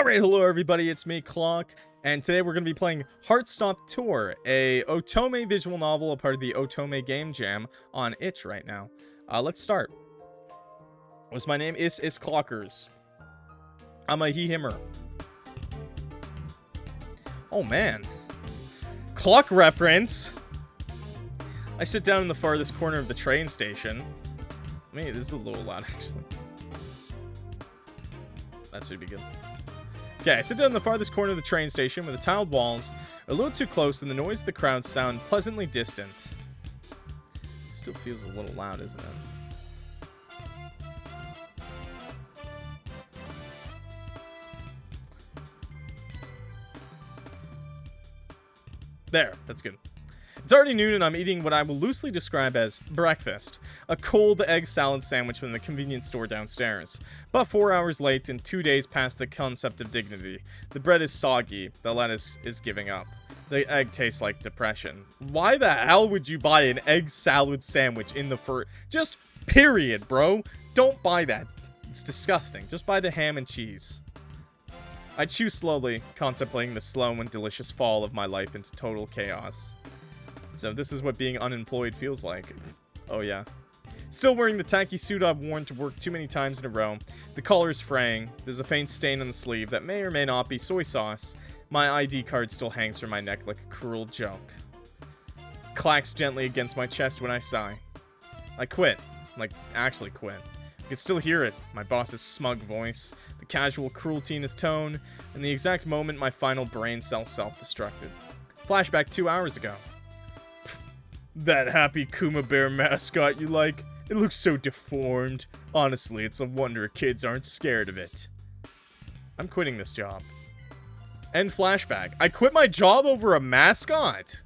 Alright, hello everybody, it's me, Clock, and today we're going to be playing Heartstop Tour, a Otome visual novel, a part of the Otome Game Jam on itch right now. Let's start. What's my name? Is Clockers. I'm a he-himmer. Oh man. Clock reference! I sit down in the farthest corner of the train station. I mean, this is a little loud, actually. That should be good. Okay, I sit down in the farthest corner of the train station where the tiled walls are a little too close and the noise of the crowd sound pleasantly distant. Still feels a little loud, isn't it? There, that's good. It's already noon and I'm eating what I will loosely describe as breakfast. A cold egg salad sandwich from the convenience store downstairs. About 4 hours late and 2 days past the concept of dignity. The bread is soggy. The lettuce is giving up. The egg tastes like depression. Why the hell would you buy an egg salad sandwich in the first... Just period, bro. Don't buy that. It's disgusting. Just buy the ham and cheese. I chew slowly, contemplating the slow and delicious fall of my life into total chaos. So this is what being unemployed feels like. Oh yeah. Still wearing the tacky suit I've worn to work too many times in a row. The collar's fraying. There's a faint stain on the sleeve that may or may not be soy sauce. My ID card still hangs from my neck like a cruel joke. Clacks gently against my chest when I sigh. I quit. Like, actually quit. I can still hear it. My boss's smug voice, the casual cruelty in his tone, and the exact moment my final brain cell self-destructed. Flashback 2 hours ago. That happy Kuma Bear mascot you like? It looks so deformed. Honestly, it's a wonder kids aren't scared of it. I'm quitting this job. End flashback. I quit my job over a mascot?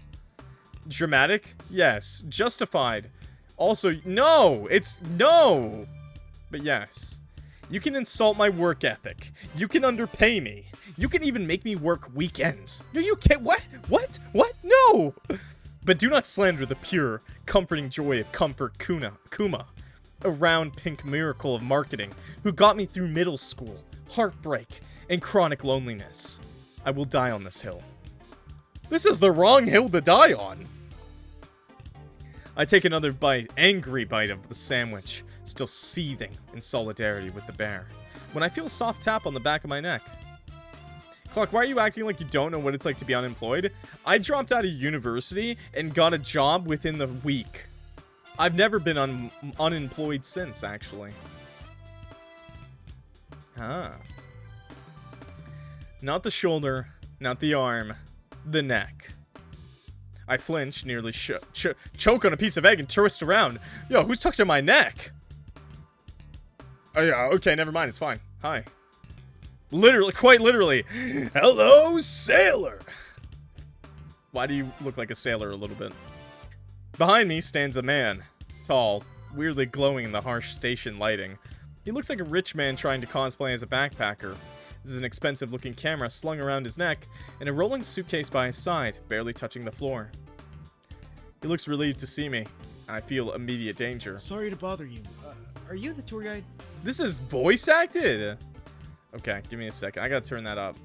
Dramatic? Yes. Justified. Also, no! It's no! But yes. You can insult my work ethic. You can underpay me. You can even make me work weekends. No, you can't. What? What? What? No! But do not slander the pure, comforting joy of Comfort Kuma, a round pink miracle of marketing who got me through middle school, heartbreak, and chronic loneliness. I will die on this hill. This is the wrong hill to die on! I take another bite, angry bite of the sandwich, still seething in solidarity with the bear, when I feel a soft tap on the back of my neck. Clock, why are you acting like you don't know what it's like to be unemployed? I dropped out of university and got a job within the week. I've never been unemployed since, actually. Huh. Not the shoulder, not the arm, the neck. I flinch, nearly choke on a piece of egg and twist around. Yo, who's touching my neck? Oh yeah, okay, never mind, it's fine. Hi. Literally, quite literally. Hello, sailor! Why do you look like a sailor a little bit? Behind me stands a man. Tall, weirdly glowing in the harsh station lighting. He looks like a rich man trying to cosplay as a backpacker. This is an expensive-looking camera slung around his neck, and a rolling suitcase by his side, barely touching the floor. He looks relieved to see me. I feel immediate danger. Sorry to bother you. Are you the tour guide? This is voice acted? Okay, give me a second. I gotta turn that up.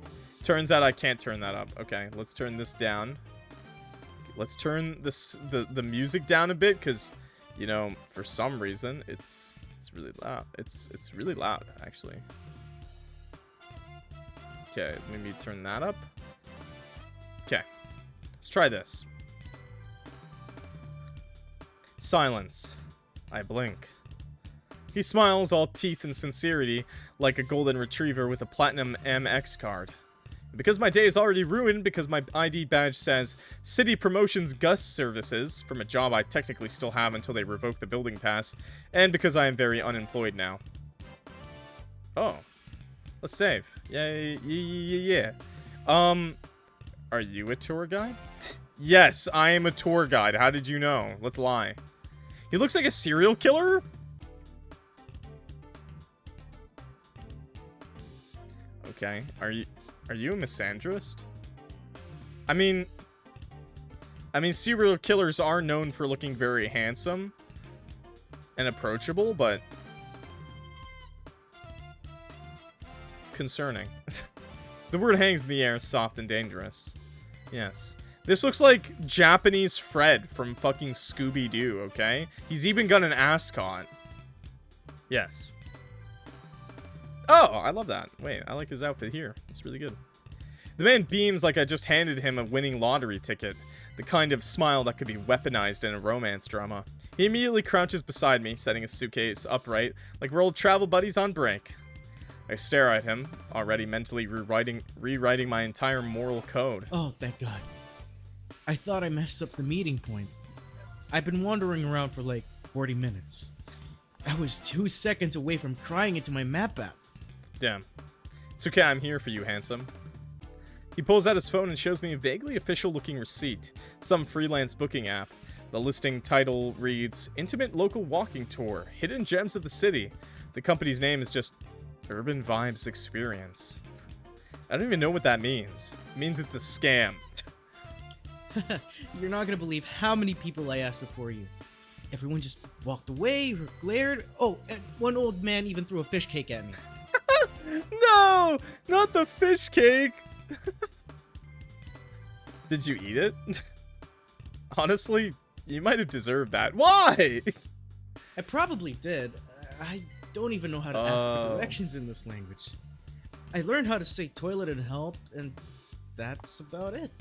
Turns out I can't turn that up. Okay, let's turn this down. Let's turn the music down a bit, because, you know, for some reason, it's really loud. It's really loud, actually. Okay, maybe turn that up. Okay, let's try this. Silence. I blink. He smiles, all teeth and sincerity, like a golden retriever with a platinum MX card. Because my day is already ruined, because my ID badge says City Promotions Gus Services, from a job I technically still have until they revoke the building pass, and because I am very unemployed now. Oh. Let's save. Yeah. Are you a tour guide? Yes, I am a tour guide. How did you know? Let's lie. He looks like a serial killer? Okay, are you a misandrist? I mean, serial killers are known for looking very handsome and approachable, but concerning. The word hangs in the air, soft and dangerous. Yes. This looks like Japanese Fred from fucking Scooby-Doo, okay? He's even got an ascot. Yes. Oh, I love that. Wait, I like his outfit here. It's really good. The man beams like I just handed him a winning lottery ticket. The kind of smile that could be weaponized in a romance drama. He immediately crouches beside me, setting his suitcase upright, like we're old travel buddies on break. I stare at him, already mentally rewriting my entire moral code. Oh, thank God. I thought I messed up the meeting point. I've been wandering around for like 40 minutes. I was 2 seconds away from crying into my map app. Damn. It's okay, I'm here for you, handsome. He pulls out his phone and shows me a vaguely official-looking receipt. Some freelance booking app. The listing title reads, Intimate Local Walking Tour, Hidden Gems of the City. The company's name is just Urban Vibes Experience. I don't even know what that means. It means it's a scam. You're not gonna believe how many people I asked before you. Everyone just walked away or glared. Oh, and one old man even threw a fish cake at me. No! Not the fish cake! Did you eat it? Honestly, you might have deserved that. Why? I probably did. I don't even know how to ask for directions in this language. I learned how to say toilet and help, and that's about it.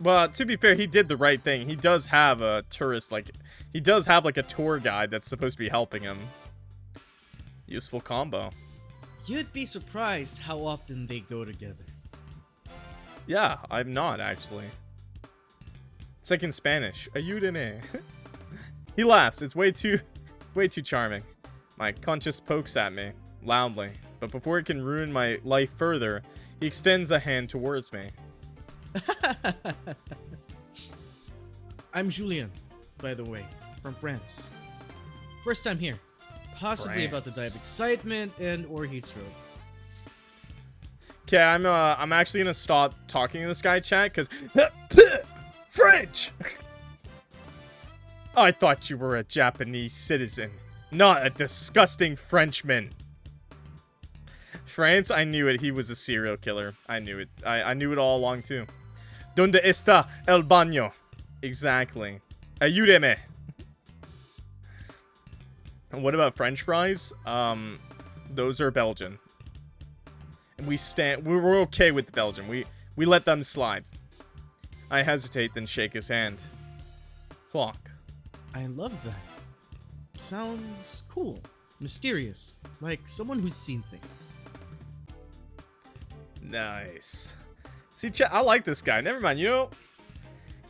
Well, to be fair, he did the right thing. He does have a tourist, he does have, a tour guide that's supposed to be helping him. Useful combo. You'd be surprised how often they go together. Yeah, I'm not, actually. It's like in Spanish. Ayúdame. He laughs. It's way too charming. My conscience pokes at me, loudly. But before it can ruin my life further, he extends a hand towards me. I'm Julian, by the way, from France. First time here. Possibly about to die of excitement and or heat stroke. Okay, I'm actually gonna stop talking to this guy, chat, because French. I thought you were a Japanese citizen, not a disgusting Frenchman. France, I knew it. He was a serial killer. I knew it. I knew it all along too. ¿Dónde está el baño? Exactly. Ayúdeme. And what about French fries? Those are Belgian. And we're okay with the Belgian. We let them slide. I hesitate, then shake his hand. Clock. I love that. Sounds cool. Mysterious. Like someone who's seen things. Nice. See, I like this guy. Never mind. You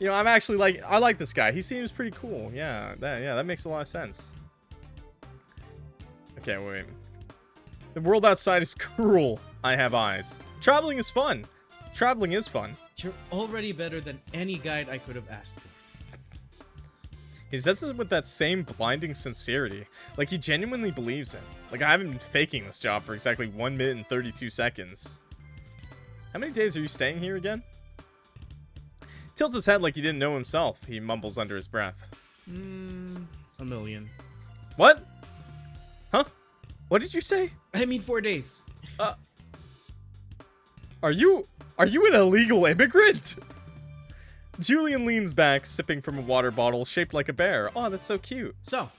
know, I'm actually I like this guy. He seems pretty cool. Yeah, that makes a lot of sense. Okay, wait. The world outside is cruel. I have eyes. Traveling is fun. Traveling is fun. You're already better than any guide I could have asked for. He says it with that same blinding sincerity. Like he genuinely believes it. Like I haven't been faking this job for exactly 1 minute and 32 seconds. How many days are you staying here again? Tilts his head like he didn't know himself. He mumbles under his breath. 1 million. What? Huh? What did you say? I mean 4 days. Are you an illegal immigrant? Julian leans back, sipping from a water bottle shaped like a bear. Oh, that's so cute. So,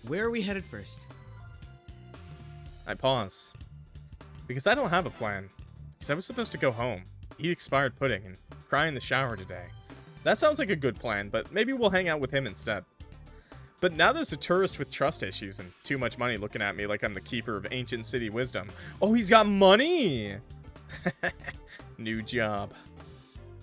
where are we headed first? I pause. Because I don't have a plan. Because I was supposed to go home, eat expired pudding, and cry in the shower today. That sounds like a good plan, but maybe we'll hang out with him instead. But now there's a tourist with trust issues and too much money looking at me like I'm the keeper of ancient city wisdom. Oh, he's got money! New job.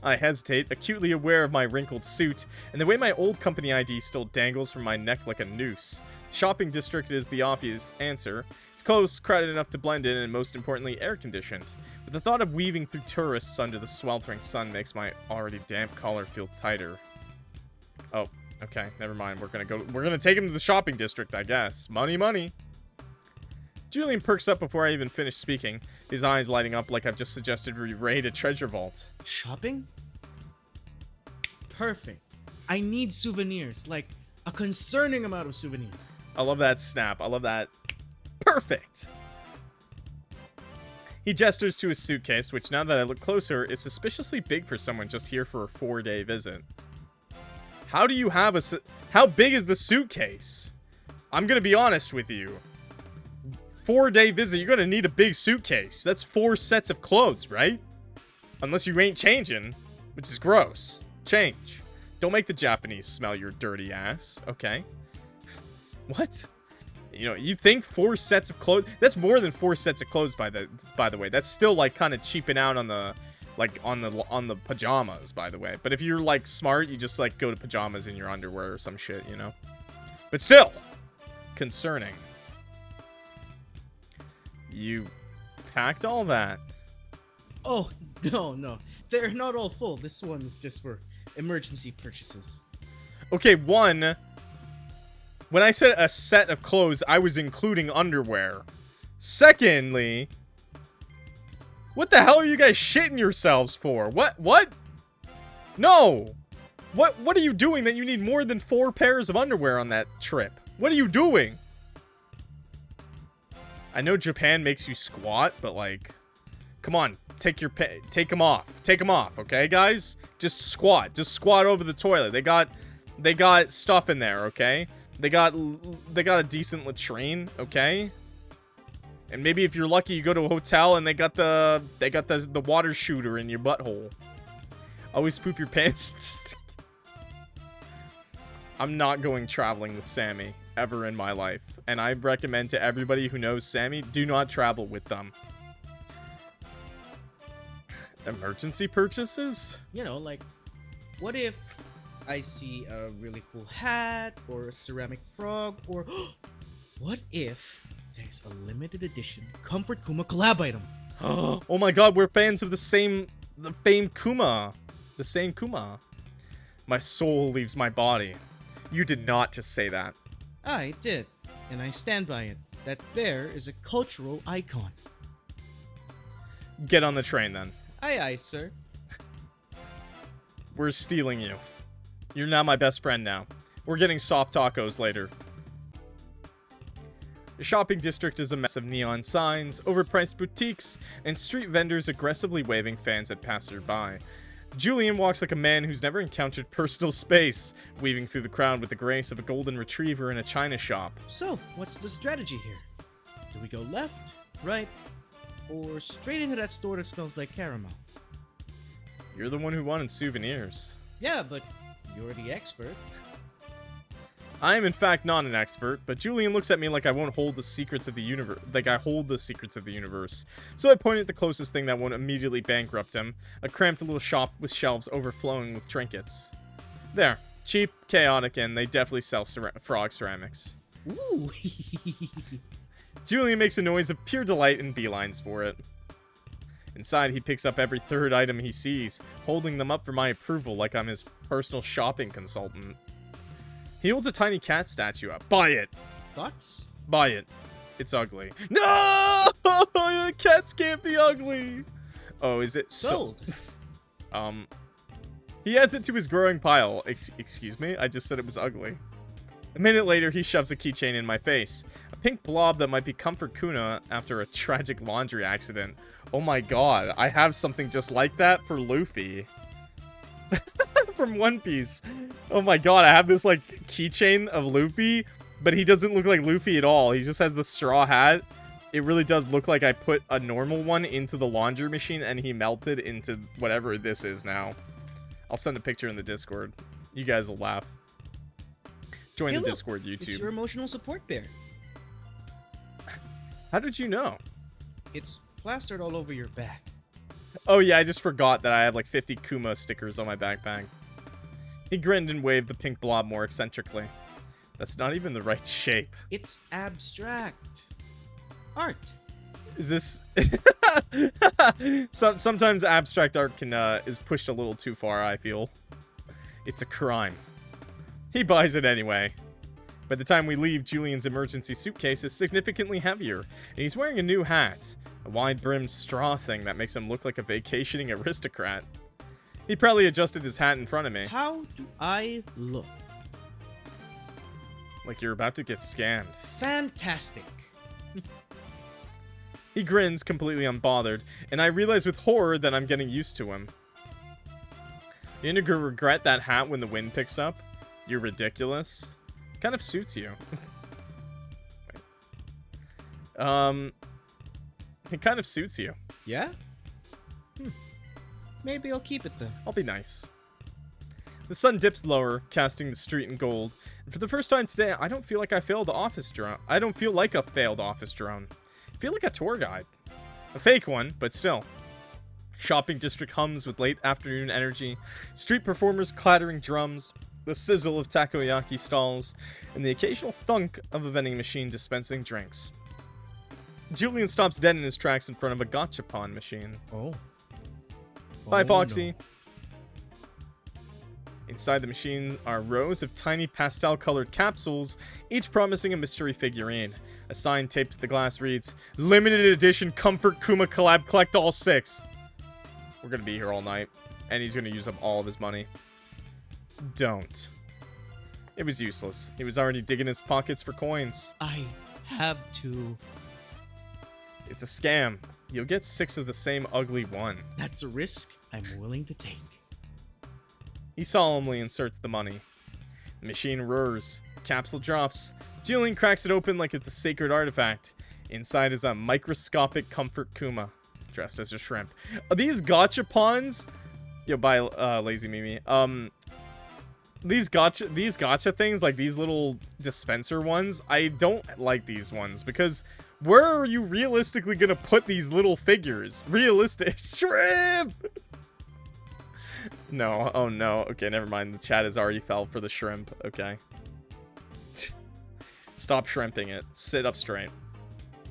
I hesitate, acutely aware of my wrinkled suit, and the way my old company ID still dangles from my neck like a noose. Shopping district is the obvious answer. It's close, crowded enough to blend in, and most importantly, air-conditioned. But the thought of weaving through tourists under the sweltering sun makes my already damp collar feel tighter. Oh, okay, never mind. We're gonna take him to the shopping district, I guess. Money, money. Julian perks up before I even finish speaking, his eyes lighting up like I've just suggested we raid a treasure vault. Shopping? Perfect. I need souvenirs, like a concerning amount of souvenirs. I love that snap. I love that. Perfect. He gestures to his suitcase, which now that I look closer, is suspiciously big for someone just here for a 4-day visit. How do you have how big is the suitcase? I'm gonna be honest with you. 4-day visit, you're gonna need a big suitcase. That's 4 sets of clothes, right? Unless you ain't changing, which is gross. Change. Don't make the Japanese smell your dirty ass, okay? What? You know, you think 4 sets of clothes? That's more than 4 sets of clothes, by the way. That's still like kind of cheaping out on the on the pajamas, by the way. But if you're like smart, you just like go to pajamas in your underwear or some shit, you know. But still, concerning. You packed all that. Oh, no. They're not all full. This one is just for emergency purchases. Okay, one. When I said a set of clothes, I was including underwear. Secondly, what the hell are you guys shitting yourselves for? What? No. What are you doing that you need more than 4 pairs of underwear on that trip? What are you doing? I know Japan makes you squat, but like, come on, take them off. Take them off, okay, guys? Just squat over the toilet. They got stuff in there, okay? They got a decent latrine, okay? And maybe if you're lucky, you go to a hotel and they got the water shooter in your butthole. Always poop your pants. I'm not going traveling with Sammy ever in my life. And I recommend to everybody who knows Sammy, do not travel with them. Emergency purchases? You know, like, what if I see a really cool hat or a ceramic frog, or what if there's a limited edition Comfort Kuma collab item? Oh my god, we're fans of the same Kuma. The same Kuma. My soul leaves my body. You did not just say that. I did, and I stand by it. That bear is a cultural icon. Get on the train then. Aye, sir. We're stealing you. You're now my best friend now. We're getting soft tacos later. The shopping district is a mess of neon signs, overpriced boutiques, and street vendors aggressively waving fans at passersby. Julian walks like a man who's never encountered personal space, weaving through the crowd with the grace of a golden retriever in a china shop. So, what's the strategy here? Do we go left, right, or straight into that store that smells like caramel? You're the one who wanted souvenirs. Yeah, but you're the expert. I am in fact not an expert, but Julian looks at me like I won't hold the secrets of the universe. Like I hold the secrets of the universe. So I point at the closest thing that won't immediately bankrupt him. A cramped little shop with shelves overflowing with trinkets. There. Cheap, chaotic, and they definitely sell frog ceramics. Ooh. Julian makes a noise of pure delight and beelines for it. Inside, he picks up every third item he sees, holding them up for my approval like I'm his personal shopping consultant. He holds a tiny cat statue up. Buy it! Thoughts? Buy it. It's ugly. No! The cats can't be ugly! Oh, is it sold? He adds it to his growing pile. Excuse me? I just said it was ugly. A minute later, he shoves a keychain in my face. A pink blob that might be Comfort Kuna after a tragic laundry accident. Oh my god, I have something just like that for Luffy. From One Piece. Oh my god, I have this like keychain of Luffy, but he doesn't look like Luffy at all. He just has the straw hat. It really does look like I put a normal one into the laundry machine and he melted into whatever this is now. I'll send a picture in the Discord. You guys will laugh. Join the Discord YouTube. It's your emotional support bear. How did you know? It's plastered all over your back. Oh yeah, I just forgot that I have like 50 Kuma stickers on my backpack. He grinned and waved the pink blob more eccentrically. That's not even the right shape. It's abstract. Art. Is this... Sometimes abstract art can is pushed a little too far, I feel. It's a crime. He buys it anyway. By the time we leave, Julian's emergency suitcase is significantly heavier, and he's wearing a new hat. A wide-brimmed straw thing that makes him look like a vacationing aristocrat. He probably adjusted his hat in front of me. How do I look? Like you're about to get scammed. Fantastic. He grins, completely unbothered, and I realize with horror that I'm getting used to him. You're gonna regret that hat when the wind picks up? You're ridiculous. Kind of suits you. It kind of suits you. Yeah? Maybe I'll keep it then. I'll be nice. The sun dips lower, casting the street in gold. And for the first time today, I don't feel like I failed office drone. I don't feel like a failed office drone. I feel like a tour guide. A fake one, but still. Shopping district hums with late afternoon energy. Street performers clattering drums. The sizzle of takoyaki stalls. And the occasional thunk of a vending machine dispensing drinks. Julian stops dead in his tracks in front of a gachapon machine. Oh. Bye, Oh, Foxy. no. Inside the machine are rows of tiny pastel-colored capsules, each promising a mystery figurine. A sign taped to the glass reads, "Limited edition Comfort Kuma collab, collect all 6." We're gonna be here all night, and he's gonna use up all of his money. Don't. It was useless. He was already digging his pockets for coins. I have to. It's a scam. You'll get 6 of the same ugly one. That's a risk I'm willing to take. He solemnly inserts the money. The machine roars. Capsule drops. Julian cracks it open like it's a sacred artifact. Inside is a microscopic Comfort Kuma, dressed as a shrimp. Are these gachapons? Yo, bye, Lazy Mimi. These gacha things, like these little dispenser ones, I don't like these ones because where are you realistically gonna put these little figures? Realistic shrimp. No, oh no. Okay, never mind. The chat has already fell for the shrimp. Okay. Stop shrimping it. Sit up straight.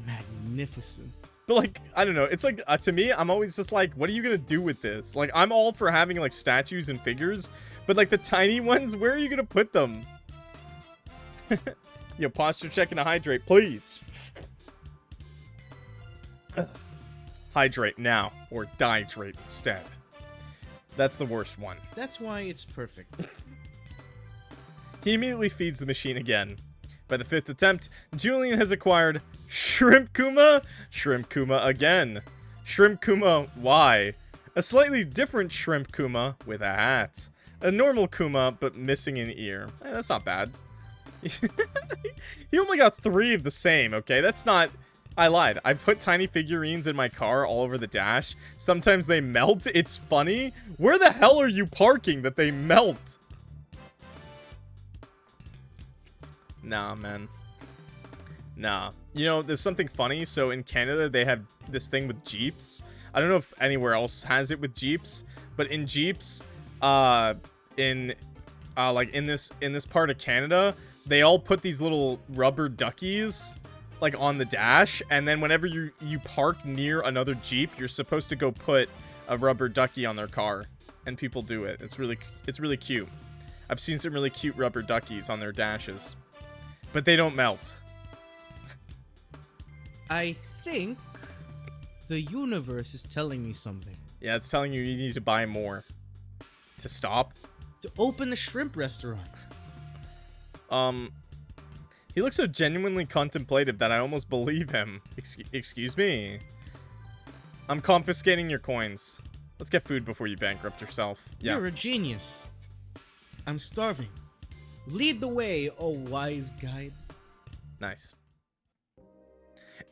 Magnificent. But like, I don't know. It's like, to me, I'm always just like, what are you gonna do with this? Like, I'm all for having like statues and figures, but like the tiny ones, where are you gonna put them? Yo, posture check and a hydrate, please. Hydrate now, or dihydrate instead. That's the worst one. That's why it's perfect. He immediately feeds the machine again. By the 5th attempt, Julian has acquired Shrimp Kuma? Shrimp Kuma again. Shrimp Kuma Y. A slightly different Shrimp Kuma with a hat. A normal Kuma, but missing an ear. That's not bad. He only got 3 of the same, okay? That's not... I lied. I put tiny figurines in my car all over the dash. Sometimes they melt. It's funny. Where the hell are you parking that they melt? Nah, man. Nah. You know, there's something funny. So in Canada, they have this thing with Jeeps. I don't know if anywhere else has it with Jeeps, but in Jeeps, like in this part of Canada, they all put these little rubber duckies like on the dash, and then whenever you park near another Jeep, you're supposed to go put a rubber ducky on their car, and people do it. It's really cute. I've seen some really cute rubber duckies on their dashes, but they don't melt. I think the universe is telling me something. Yeah, it's telling you need to buy more. To stop? To open the shrimp restaurant. He looks so genuinely contemplative that I almost believe him. Excuse me? I'm confiscating your coins. Let's get food before you bankrupt yourself. Yeah. You're a genius. I'm starving. Lead the way, oh wise guide. Nice.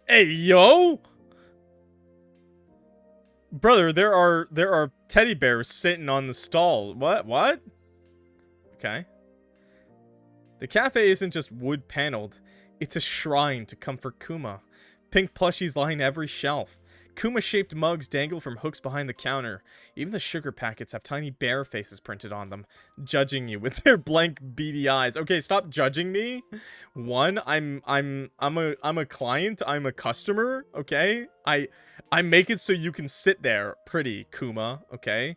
Hey, yo! Brother, there are teddy bears sitting on the stall. What? Okay. The cafe isn't just wood paneled, it's a shrine to Comfort Kuma. Pink plushies line every shelf. Kuma-shaped mugs dangle from hooks behind the counter. Even the sugar packets have tiny bear faces printed on them, judging you with their blank, beady eyes. Okay, stop judging me. One, I'm a client. I'm a customer. Okay, I make it so you can sit there, pretty Kuma. Okay.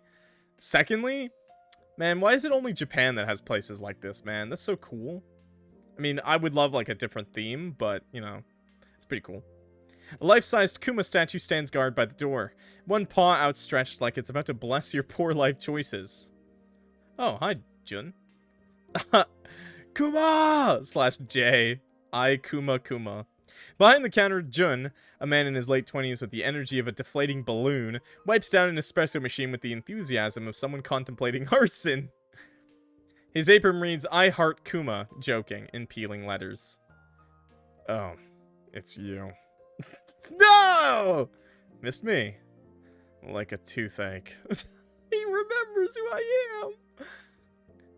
Secondly, man, why is it only Japan that has places like this, man? That's so cool. I mean, I would love like a different theme, but you know, it's pretty cool. A life-sized Kuma statue stands guard by the door, one paw outstretched like it's about to bless your poor life choices. Oh, hi, Jun. Kuma /J. I Kuma Kuma. Behind the counter, Jun, a man in his late 20s with the energy of a deflating balloon, wipes down an espresso machine with the enthusiasm of someone contemplating arson. His apron reads, "I heart Kuma," joking, in peeling letters. Oh, it's you. No! Missed me. Like a toothache. He remembers who I am.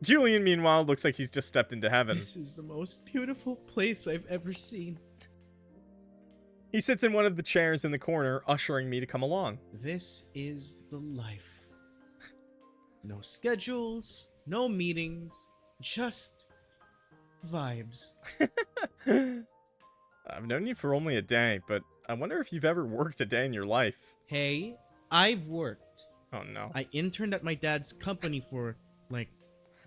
Julian, meanwhile, looks like he's just stepped into heaven. This is the most beautiful place I've ever seen. He sits in one of the chairs in the corner, ushering me to come along. This is the life. No schedules, no meetings, just vibes. I've known you for only a day, but I wonder if you've ever worked a day in your life. Hey, I've worked. Oh no. I interned at my dad's company for, like,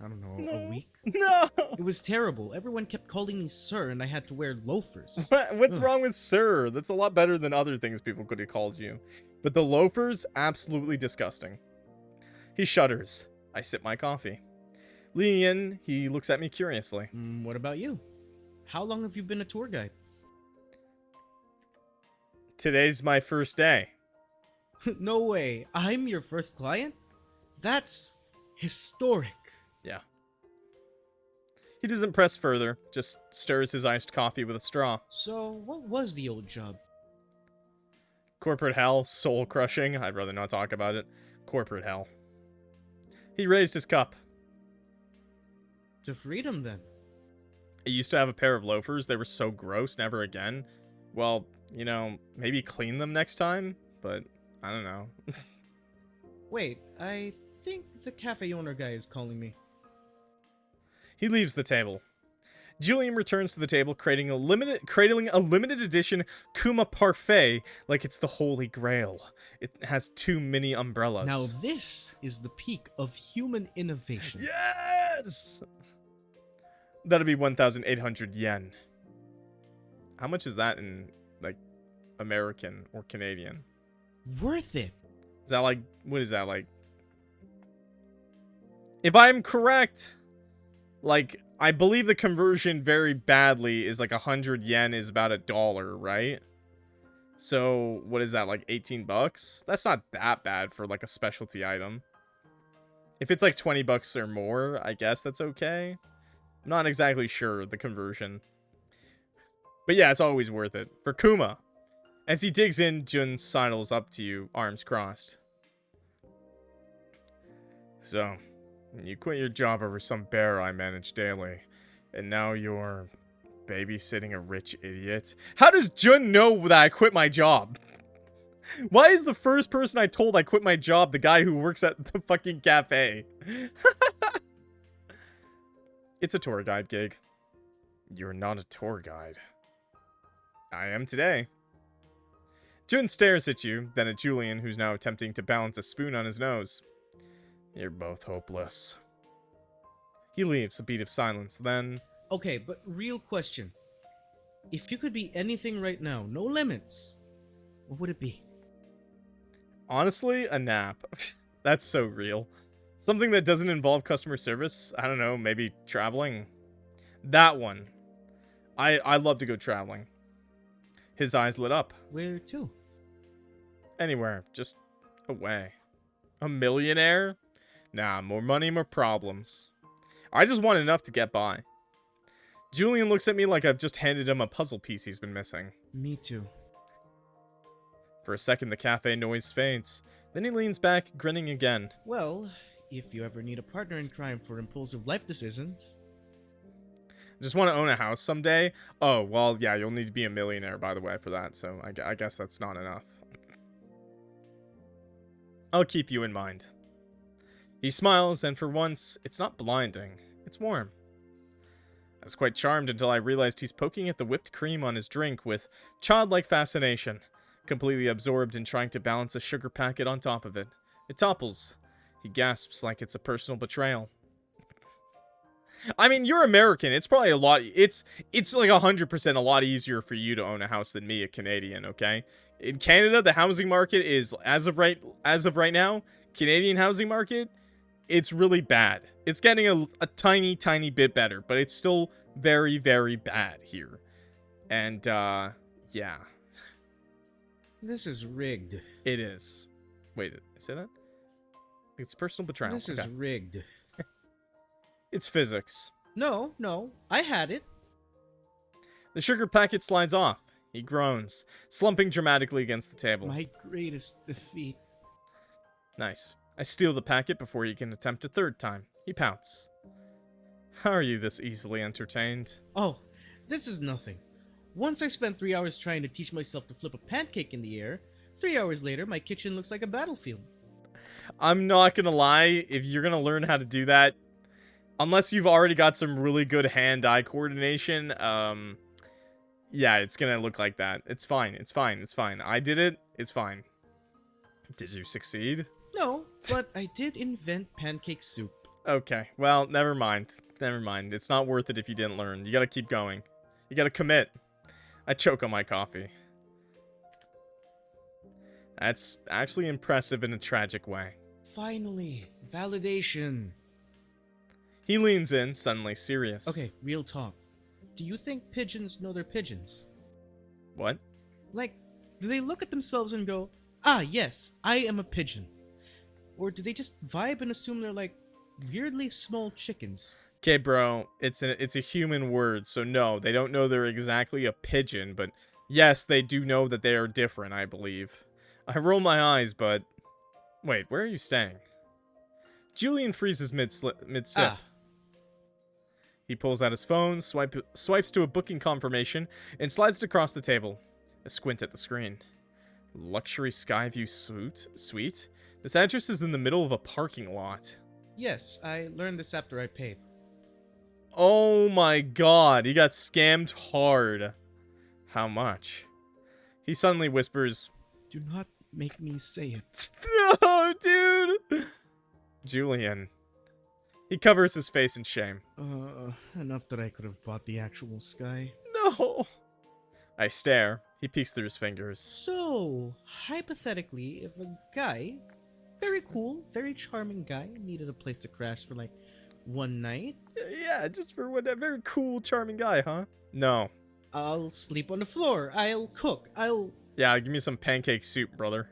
I don't know, a week? No! It was terrible. Everyone kept calling me sir, and I had to wear loafers. What's wrong with sir? That's a lot better than other things people could have called you. But the loafers, absolutely disgusting. He shudders. I sip my coffee. Leaning in, he looks at me curiously. What about you? How long have you been a tour guide? Today's my first day. No way. I'm your first client? That's historic. Yeah. He doesn't press further, just stirs his iced coffee with a straw. So, what was the old job? Corporate hell, soul crushing. I'd rather not talk about it. Corporate hell. He raised his cup. To freedom, then. I used to have a pair of loafers. They were so gross, never again. Well, you know, maybe clean them next time, but I don't know. Wait, I think the cafe owner guy is calling me. He leaves the table. Julian returns to the table, cradling a limited edition Kuma Parfait like it's the Holy Grail. It has 2 mini umbrellas. Now this is the peak of human innovation. Yes! That'll be 1,800 yen. How much is that in, like, American or Canadian? Worth it. Is that like, what is that like? If I'm correct, like, I believe the conversion very badly is like 100 yen is about $1, right? So, what is that, like 18 bucks? That's not that bad for like a specialty item. If it's like 20 bucks or more, I guess that's okay. I'm not exactly sure the conversion. But yeah, it's always worth it. For Kuma. As he digs in, Jun sidles up to you, arms crossed. So, you quit your job over some bear I manage daily, and now you're babysitting a rich idiot? How does Jun know that I quit my job? Why is the first person I told I quit my job the guy who works at the fucking cafe? It's a tour guide gig. You're not a tour guide. I am today. Jun stares at you, then at Julian, who's now attempting to balance a spoon on his nose. You're both hopeless. He leaves, a beat of silence, then... Okay, but real question. If you could be anything right now, no limits, what would it be? Honestly, a nap. That's so real. Something that doesn't involve customer service. I don't know, maybe traveling. That one. I love to go traveling. His eyes lit up. Where to? Anywhere, just away. A millionaire? Nah, more money, more problems. I just want enough to get by. Julian looks at me like I've just handed him a puzzle piece he's been missing. Me too. For a second, the cafe noise fades. Then he leans back, grinning again. Well, if you ever need a partner in crime for impulsive life decisions. Just want to own a house someday? Oh, well, yeah, you'll need to be a millionaire, by the way, for that, so I guess that's not enough. I'll keep you in mind. He smiles, and for once, it's not blinding. It's warm. I was quite charmed until I realized he's poking at the whipped cream on his drink with childlike fascination, completely absorbed in trying to balance a sugar packet on top of it. It topples. He gasps like it's a personal betrayal. I mean, you're American. It's probably a lot... It's like 100% a lot easier for you to own a house than me, a Canadian, okay? In Canada, the housing market is, as of right now, Canadian housing market, it's really bad. It's getting a tiny, tiny bit better, but it's still very, very bad here. And, yeah. This is rigged. It is. Wait, say that? It's personal betrayal. This is Okay. rigged. It's physics. No, I had it. The sugar packet slides off. He groans, slumping dramatically against the table. My greatest defeat. Nice. I steal the packet before he can attempt a third time. He pouts. How are you this easily entertained? Oh, this is nothing. Once I spent 3 hours trying to teach myself to flip a pancake in the air, 3 hours later my kitchen looks like a battlefield. I'm not gonna lie, if you're gonna learn how to do that, unless you've already got some really good hand-eye coordination, yeah, it's gonna look like that. It's fine, it's fine, it's fine. I did it, it's fine. Did you succeed? No, but I did invent pancake soup. Okay, well, never mind. Never mind. It's not worth it if you didn't learn. You gotta keep going. You gotta commit. I choke on my coffee. That's actually impressive in a tragic way. Finally, validation. He leans in, suddenly serious. Okay, real talk. Do you think pigeons know they're pigeons? What? Like, do they look at themselves and go, ah, yes, I am a pigeon? Or do they just vibe and assume they're like weirdly small chickens? Okay, bro, it's a human word, so no, they don't know they're exactly a pigeon, but yes, they do know that they are different, I believe. I roll my eyes, but... Wait, where are you staying? Julian freezes mid-sip. Ah. He pulls out his phone, swipes to a booking confirmation, and slides it across the table. A squint at the screen. Luxury Skyview suite? This address is in the middle of a parking lot. Yes, I learned this after I paid. Oh my god, he got scammed hard. How much? He suddenly whispers, Do not make me say it. No, dude! Julian. He covers his face in shame. Enough that I could have bought the actual sky. No! I stare. He peeks through his fingers. So, hypothetically, if a guy, very cool, very charming guy, needed a place to crash for like one night, Yeah, just for what a very cool, charming guy, huh? No. I'll sleep on the floor, I'll cook, Yeah, give me some pancake soup, brother.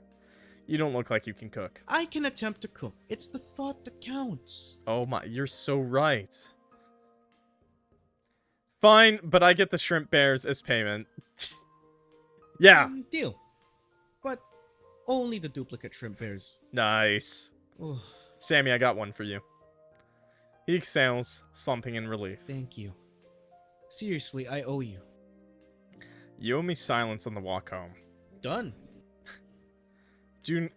You don't look like you can cook. I can attempt to cook. It's the thought that counts. Oh my, you're so right. Fine, but I get the shrimp bears as payment. Yeah. Deal. But only the duplicate shrimp bears. Nice. Oh, Sammy, I got one for you. He exhales, slumping in relief. thank you. Seriously, I owe you. You owe me silence on the walk home. Done.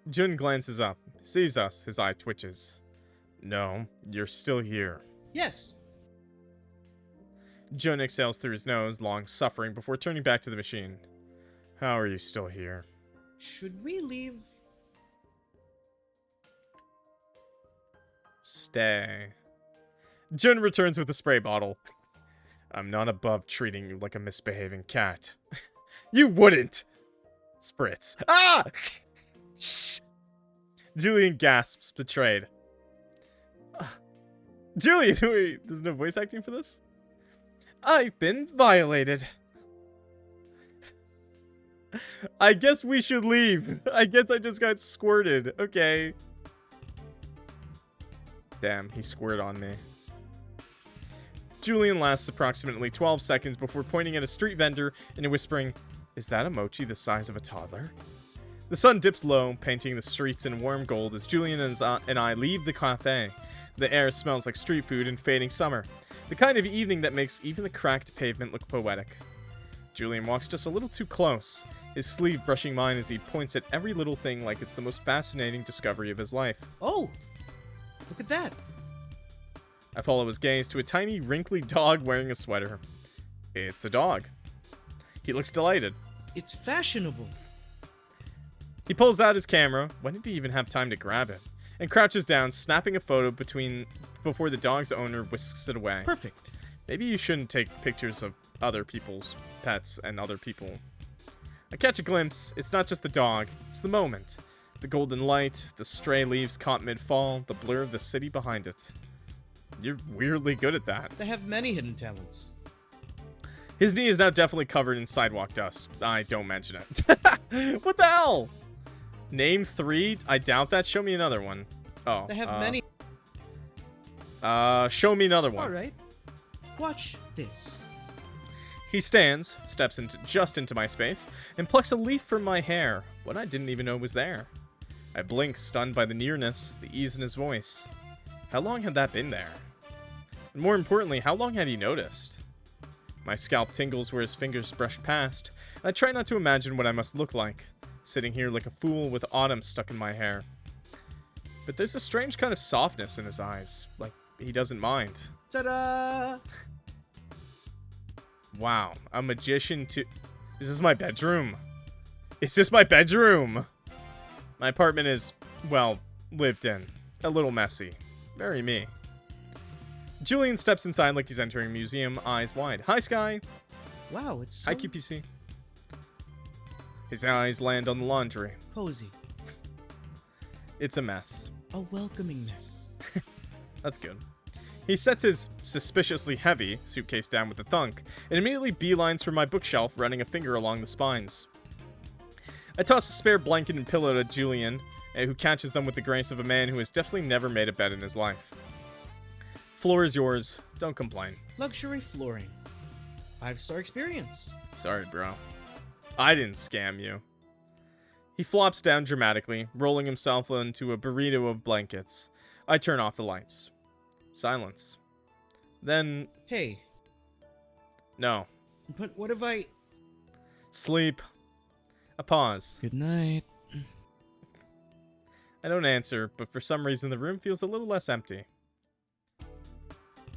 Jun glances up, sees us, his eye twitches. No, you're still here. Yes. Jun exhales through his nose, long suffering, before turning back to the machine. How are you still here? Should we leave? Stay. Jun returns with a spray bottle. I'm not above treating you like a misbehaving cat. You wouldn't! Spritz. Ah! Julian gasps, betrayed. Julian, wait, there's no voice acting for this? I've been violated. I guess we should leave. I guess I just got squirted. Okay. Damn, he squirted on me. Julian lasts approximately 12 seconds before pointing at a street vendor and whispering, Is that a mochi the size of a toddler? The sun dips low, painting the streets in warm gold as Julian and I leave the cafe. The air smells like street food and fading summer, the kind of evening that makes even the cracked pavement look poetic. Julian walks just a little too close, his sleeve brushing mine as he points at every little thing like it's the most fascinating discovery of his life. Oh! Look at that! I follow his gaze to a tiny, wrinkly dog wearing a sweater. It's a dog. He looks delighted. It's fashionable. He pulls out his camera, when did he even have time to grab it, and crouches down, snapping a photo before the dog's owner whisks it away. Perfect. Maybe you shouldn't take pictures of other people's pets and other people. I catch a glimpse. It's not just the dog, it's the moment. The golden light, the stray leaves caught mid-fall, the blur of the city behind it. You're weirdly good at that. They have many hidden talents. His knee is now definitely covered in sidewalk dust. I don't mention it. What the hell? Name 3? I doubt that. Show me another one. Oh. I have many. Show me another one. Alright. Watch this. He steps just into my space, and plucks a leaf from my hair, what I didn't even know was there. I blink, stunned by the nearness, the ease in his voice. How long had that been there? And more importantly, how long had he noticed? My scalp tingles where his fingers brush past, and I try not to imagine what I must look like, sitting here like a fool with autumn stuck in my hair. But there's a strange kind of softness in his eyes, like he doesn't mind. Ta-da! Wow, a magician to... Is this my bedroom? Is this my bedroom? My apartment is, well, lived in. A little messy. Very me. Julian steps inside like he's entering a museum, eyes wide. Hi, Sky. Wow, it's so Hi, QPC. His eyes land on the laundry. cozy. It's a mess. A welcoming mess. That's good. He sets his suspiciously heavy suitcase down with a thunk, and immediately beelines for my bookshelf, running a finger along the spines. I toss a spare blanket and pillow to Julian, who catches them with the grace of a man who has definitely never made a bed in his life. Floor is yours. Don't complain. Luxury flooring. 5-star experience. Sorry, bro. I didn't scam you. He flops down dramatically, rolling himself into a burrito of blankets. I turn off the lights. Silence. Then... Hey, No. but what if I... Sleep. A pause. Good night. I don't answer, but for some reason the room feels a little less empty.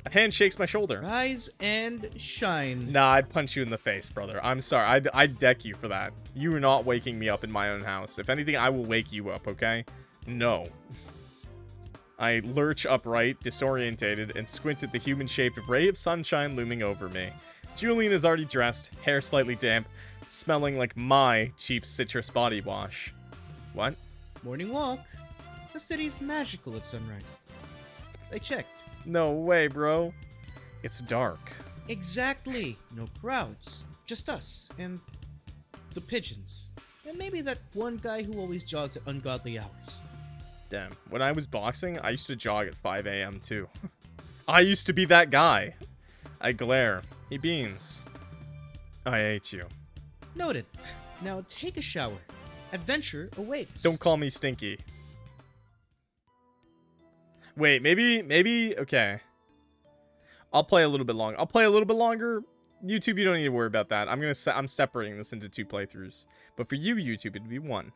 A hand shakes my shoulder. Rise and shine. Nah, I'd punch you in the face, brother. I'm sorry. I'd deck you for that. You are not waking me up in my own house. If anything, I will wake you up, okay? No. I lurch upright, disorientated, and squint at the human-shaped ray of sunshine looming over me. Julian is already dressed, hair slightly damp, smelling like my cheap citrus body wash. What? Morning walk. The city's magical at sunrise. I checked. No way, bro. It's dark. Exactly. No crowds. Just us and the pigeons. And maybe that one guy who always jogs at ungodly hours. Damn. When I was boxing, I used to jog at 5 a.m. too. I used to be that guy. I glare. He beams. I hate you. Noted. Now take a shower. Adventure awaits. Don't call me stinky. Wait, maybe, okay. I'll play a little bit longer. YouTube, you don't need to worry about that. I'm separating this into 2 playthroughs. But for you, YouTube, it'd be 1.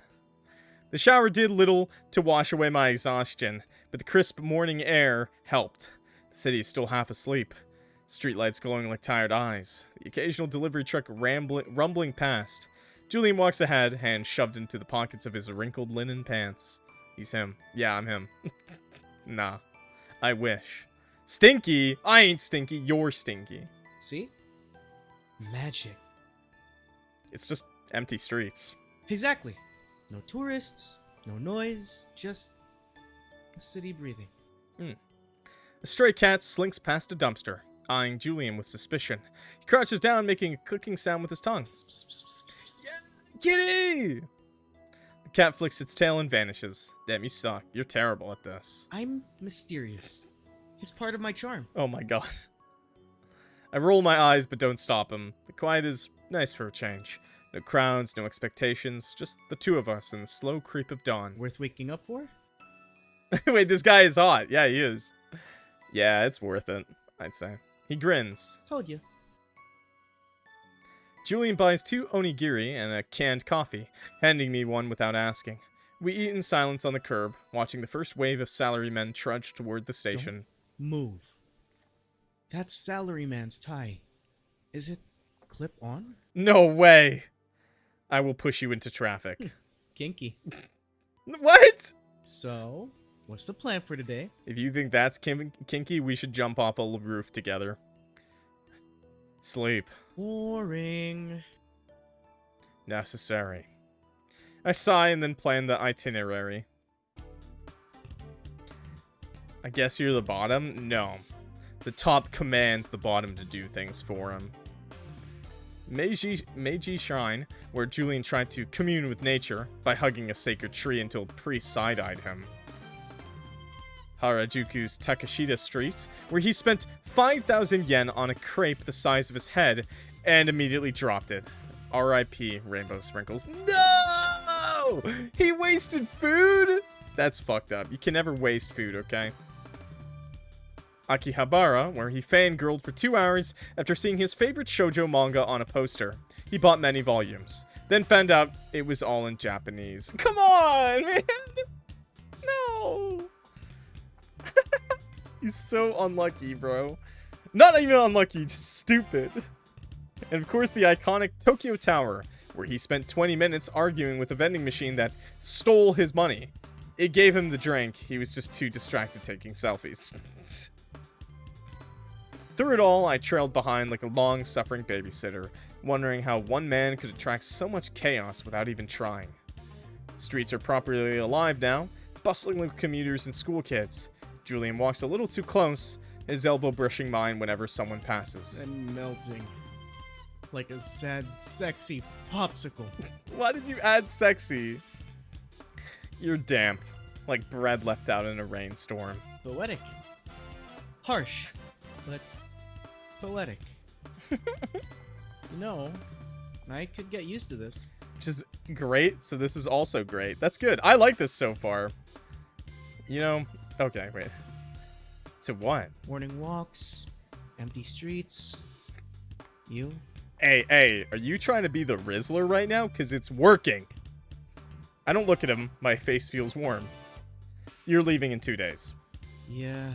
The shower did little to wash away my exhaustion, but the crisp morning air helped. The city is still half asleep. Streetlights glowing like tired eyes. The occasional delivery truck rumbling past. Julian walks ahead, hands shoved into the pockets of his wrinkled linen pants. He's him. Yeah, I'm him. Nah. I wish. Stinky? I ain't stinky. You're stinky. See? Magic. It's just empty streets. Exactly. No tourists, no noise, just the city breathing. A stray cat slinks past a dumpster, eyeing Julian with suspicion. He crouches down, making a clicking sound with his tongue. Kitty! The cat flicks its tail and vanishes. Damn, you suck. You're terrible at this. I'm mysterious. It's part of my charm. Oh my god. I roll my eyes but don't stop him. The quiet is nice for a change. No crowds, no expectations, just the 2 of us in the slow creep of dawn. Worth waking up for? Wait, this guy is hot. Yeah, he is. Yeah, it's worth it, I'd say. He grins. Told you. Julian buys 2 onigiri and a canned coffee, handing me one without asking. We eat in silence on the curb, watching the first wave of salarymen trudge toward the station. Don't move. That's salaryman's tie. Is it clip on? No way! I will push you into traffic. Kinky. What? So, what's the plan for today? If you think that's kinky, we should jump off a roof together. Sleep. Boring. Necessary. I sigh and then plan the itinerary. I guess you're the bottom? No. The top commands the bottom to do things for him. Meiji Shrine, where Julian tried to commune with nature by hugging a sacred tree until a priest side-eyed him. Harajuku's Takashita Street, where he spent 5,000 yen on a crepe the size of his head and immediately dropped it. R.I.P. Rainbow Sprinkles. No! He wasted food? That's fucked up. You can never waste food, okay? Akihabara, where he fangirled for 2 hours after seeing his favorite shoujo manga on a poster. He bought many volumes, then found out it was all in Japanese. Come on, man! No! He's so unlucky, bro. Not even unlucky, just stupid. And of course the iconic Tokyo Tower, where he spent 20 minutes arguing with a vending machine that stole his money. It gave him the drink, he was just too distracted taking selfies. Through it all, I trailed behind like a long-suffering babysitter, wondering how one man could attract so much chaos without even trying. Streets are properly alive now, bustling with commuters and school kids. Julian walks a little too close, his elbow brushing mine whenever someone passes. And melting. Like a sad, sexy popsicle. Why did you add sexy? You're damp, like bread left out in a rainstorm. Poetic. Harsh, but poetic. No, I could get used to this. Which is great, so this is also great. That's good. I like this so far. You know, okay, wait. To what? Morning walks, empty streets, you. Hey, are you trying to be the Rizzler right now? Because it's working. I don't look at him. My face feels warm. You're leaving in 2 days. Yeah.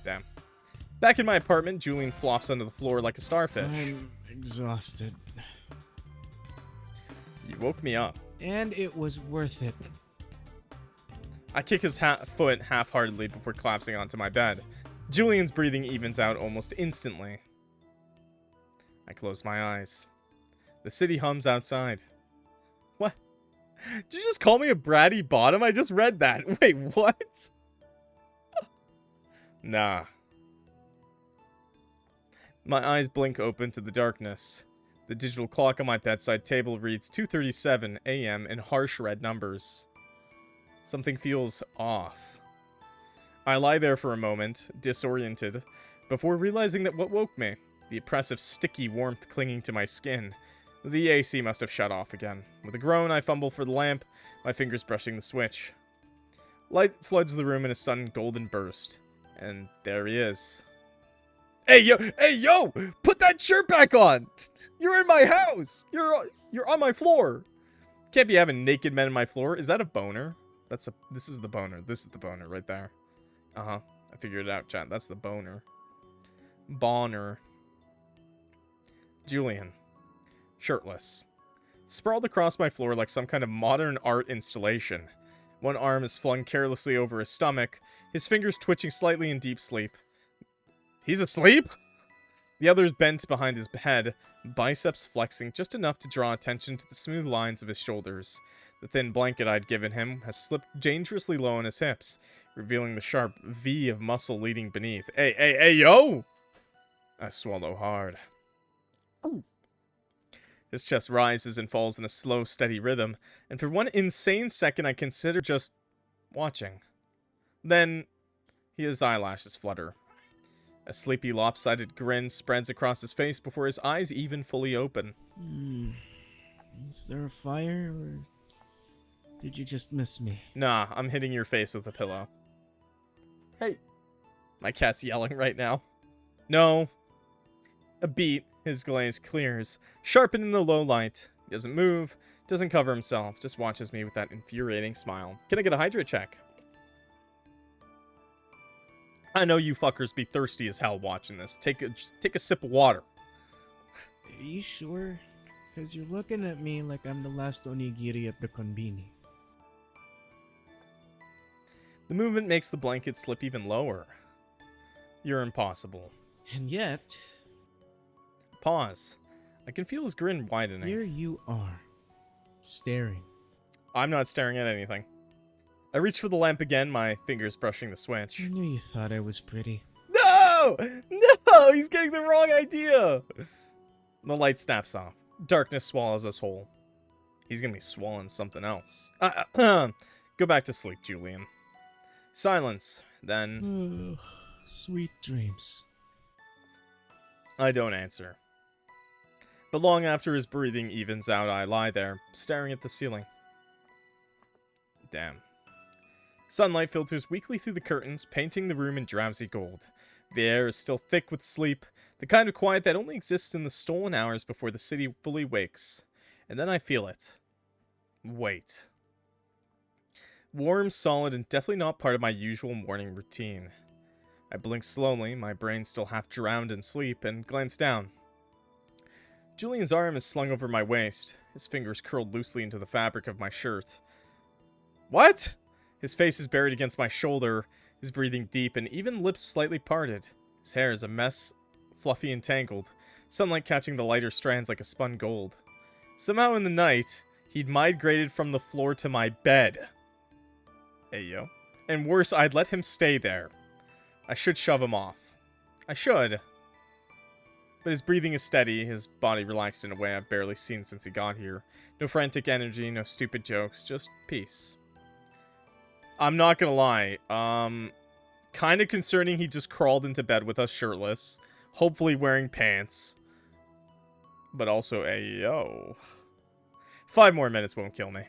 Damn. Back in my apartment, Julian flops onto the floor like a starfish. I'm exhausted. You woke me up. And it was worth it. I kick his foot half-heartedly before collapsing onto my bed. Julian's breathing evens out almost instantly. I close my eyes. The city hums outside. What? Did you just call me a bratty bottom? I just read that. Wait, what? Nah. My eyes blink open to the darkness. The digital clock on my bedside table reads 2:37 a.m. in harsh red numbers. Something feels off. I lie there for a moment, disoriented, before realizing that what woke me, the oppressive sticky warmth clinging to my skin, the AC must have shut off again. With a groan, I fumble for the lamp, my fingers brushing the switch. Light floods the room in a sudden golden burst, and there he is. Hey yo! Put that shirt back on! You're in my house! You're on my floor! Can't be having naked men in my floor. Is that a boner? This is the boner. This is the boner right there. Uh-huh. I figured it out, chat. That's the boner. Boner. Julian. Shirtless. Sprawled across my floor like some kind of modern art installation. One arm is flung carelessly over his stomach, his fingers twitching slightly in deep sleep. He's asleep? The other is bent behind his head, biceps flexing just enough to draw attention to the smooth lines of his shoulders. The thin blanket I'd given him has slipped dangerously low on his hips, revealing the sharp V of muscle leading beneath. Hey, yo! I swallow hard. His chest rises and falls in a slow, steady rhythm, and for one insane second I consider just watching. Then, his eyelashes flutter. A sleepy, lopsided grin spreads across his face before his eyes even fully open. Is there a fire, or did you just miss me? Nah, I'm hitting your face with a pillow. Hey. My cat's yelling right now. No. A beat, his glaze clears, sharpened in the low light. He doesn't move, doesn't cover himself, just watches me with that infuriating smile. Can I get a hydrate check? I know you fuckers be thirsty as hell watching this. Just take a sip of water. Are you sure? Because you're looking at me like I'm the last onigiri at the konbini. The movement makes the blanket slip even lower. You're impossible. And yet... Pause. I can feel his grin widening. Here you are. Staring. I'm not staring at anything. I reach for the lamp again, my fingers brushing the switch. I knew you thought I was pretty. No! No! He's getting the wrong idea! The light snaps off. Darkness swallows us whole. He's gonna be swallowing something else. Go back to sleep, Julian. Silence. Then Sweet dreams. I don't answer. But long after his breathing evens out, I lie there, staring at the ceiling. Damn. Sunlight filters weakly through the curtains, painting the room in drowsy gold. The air is still thick with sleep, the kind of quiet that only exists in the stolen hours before the city fully wakes. And then I feel it. Wait. Warm, solid, and definitely not part of my usual morning routine. I blink slowly, my brain still half drowned in sleep, and glance down. Julian's arm is slung over my waist, his fingers curled loosely into the fabric of my shirt. What? His face is buried against my shoulder, his breathing deep, and even lips slightly parted. His hair is a mess, fluffy and tangled, sunlight catching the lighter strands like a spun gold. Somehow in the night, he'd migrated from the floor to my bed. Ayo. And worse, I'd let him stay there. I should shove him off. I should. But his breathing is steady, his body relaxed in a way I've barely seen since he got here. No frantic energy, no stupid jokes, just peace. I'm not gonna lie, kinda concerning he just crawled into bed with us shirtless, hopefully wearing pants. But also, ayo. 5 more minutes won't kill me.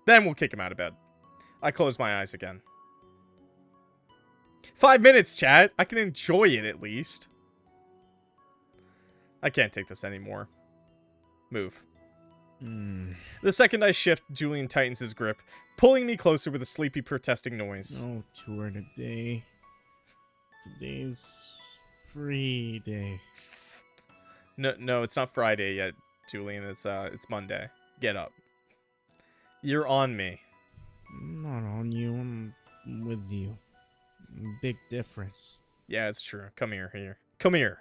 Then we'll kick him out of bed. I close my eyes again. 5 minutes, chat! I can enjoy it at least. I can't take this anymore. Move. The second I shift, Julian tightens his grip, pulling me closer with a sleepy protesting noise. No tour today. Today's free day. No, it's not Friday yet, Julian. It's Monday. Get up. You're on me. I'm not on you, I'm with you. Big difference. Yeah, it's true. Come here. Come here.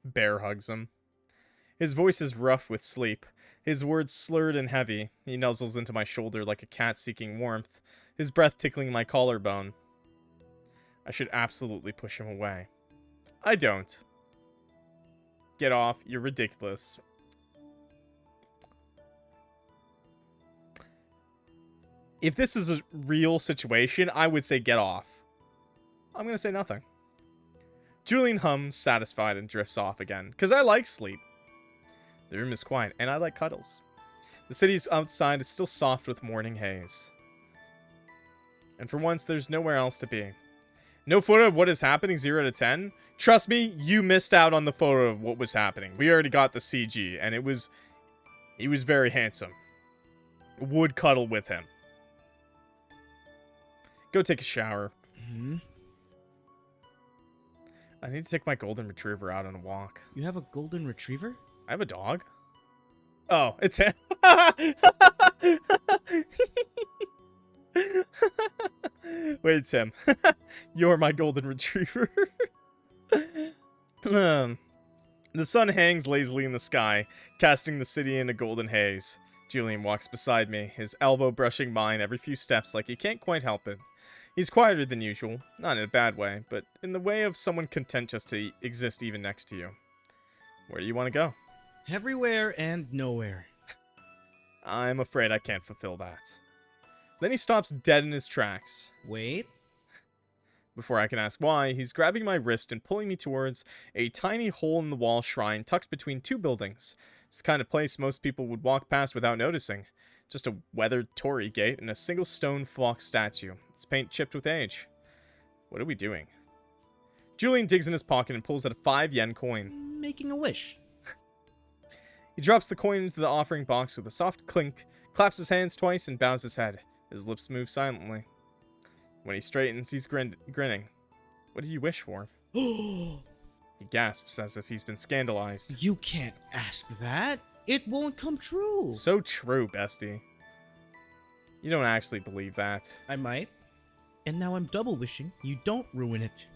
Bear hugs him. His voice is rough with sleep. His words slurred and heavy. He nuzzles into my shoulder like a cat seeking warmth, his breath tickling my collarbone. I should absolutely push him away. I don't. Get off. You're ridiculous. If this is a real situation, I would say get off. I'm gonna say nothing. Julian hums, satisfied, and drifts off again, because I like sleep. The room is quiet, and I like cuddles. The city's outside is still soft with morning haze. And for once, there's nowhere else to be. No photo of what is happening, 0 to 10? Trust me, you missed out on the photo of what was happening. We already got the CG, and he was very handsome. Would cuddle with him. Go take a shower. I need to take my golden retriever out on a walk. You have a golden retriever? I have a dog. Oh, it's him. Wait, Tim. You're my golden retriever. The sun hangs lazily in the sky, casting the city in a golden haze. Julian walks beside me, his elbow brushing mine every few steps like he can't quite help it. He's quieter than usual, not in a bad way, but in the way of someone content just to exist even next to you. Where do you want to go? Everywhere and nowhere. I'm afraid I can't fulfill that. Then he stops dead in his tracks. Wait. Before I can ask why, he's grabbing my wrist and pulling me towards a tiny hole-in-the-wall shrine tucked between 2 buildings. It's the kind of place most people would walk past without noticing. Just a weathered torii gate and a single stone fox statue. Its paint chipped with age. What are we doing? Julian digs in his pocket and pulls out a 5-yen coin. Making a wish. He drops the coin into the offering box with a soft clink, claps his hands twice, and bows his head. His lips move silently. When he straightens, he's grinning. What do you wish for? He gasps as if he's been scandalized. You can't ask that. It won't come true. So true, bestie. You don't actually believe that. I might. And now I'm double wishing you don't ruin it.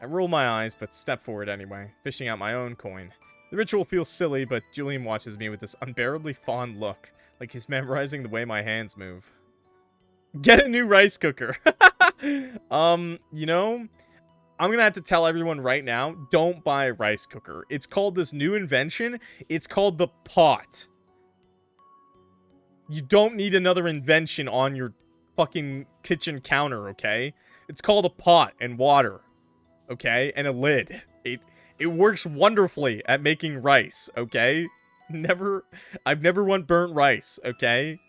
I roll my eyes, but step forward anyway, fishing out my own coin. The ritual feels silly, but Julian watches me with this unbearably fond look, like he's memorizing the way my hands move. Get a new rice cooker. You know, I'm gonna have to tell everyone right now, don't buy a rice cooker. It's called this new invention. It's called the pot. You don't need another invention on your fucking kitchen counter, okay? It's called a pot and water, okay? And a lid. It works wonderfully at making rice, okay? I've never won burnt rice, okay?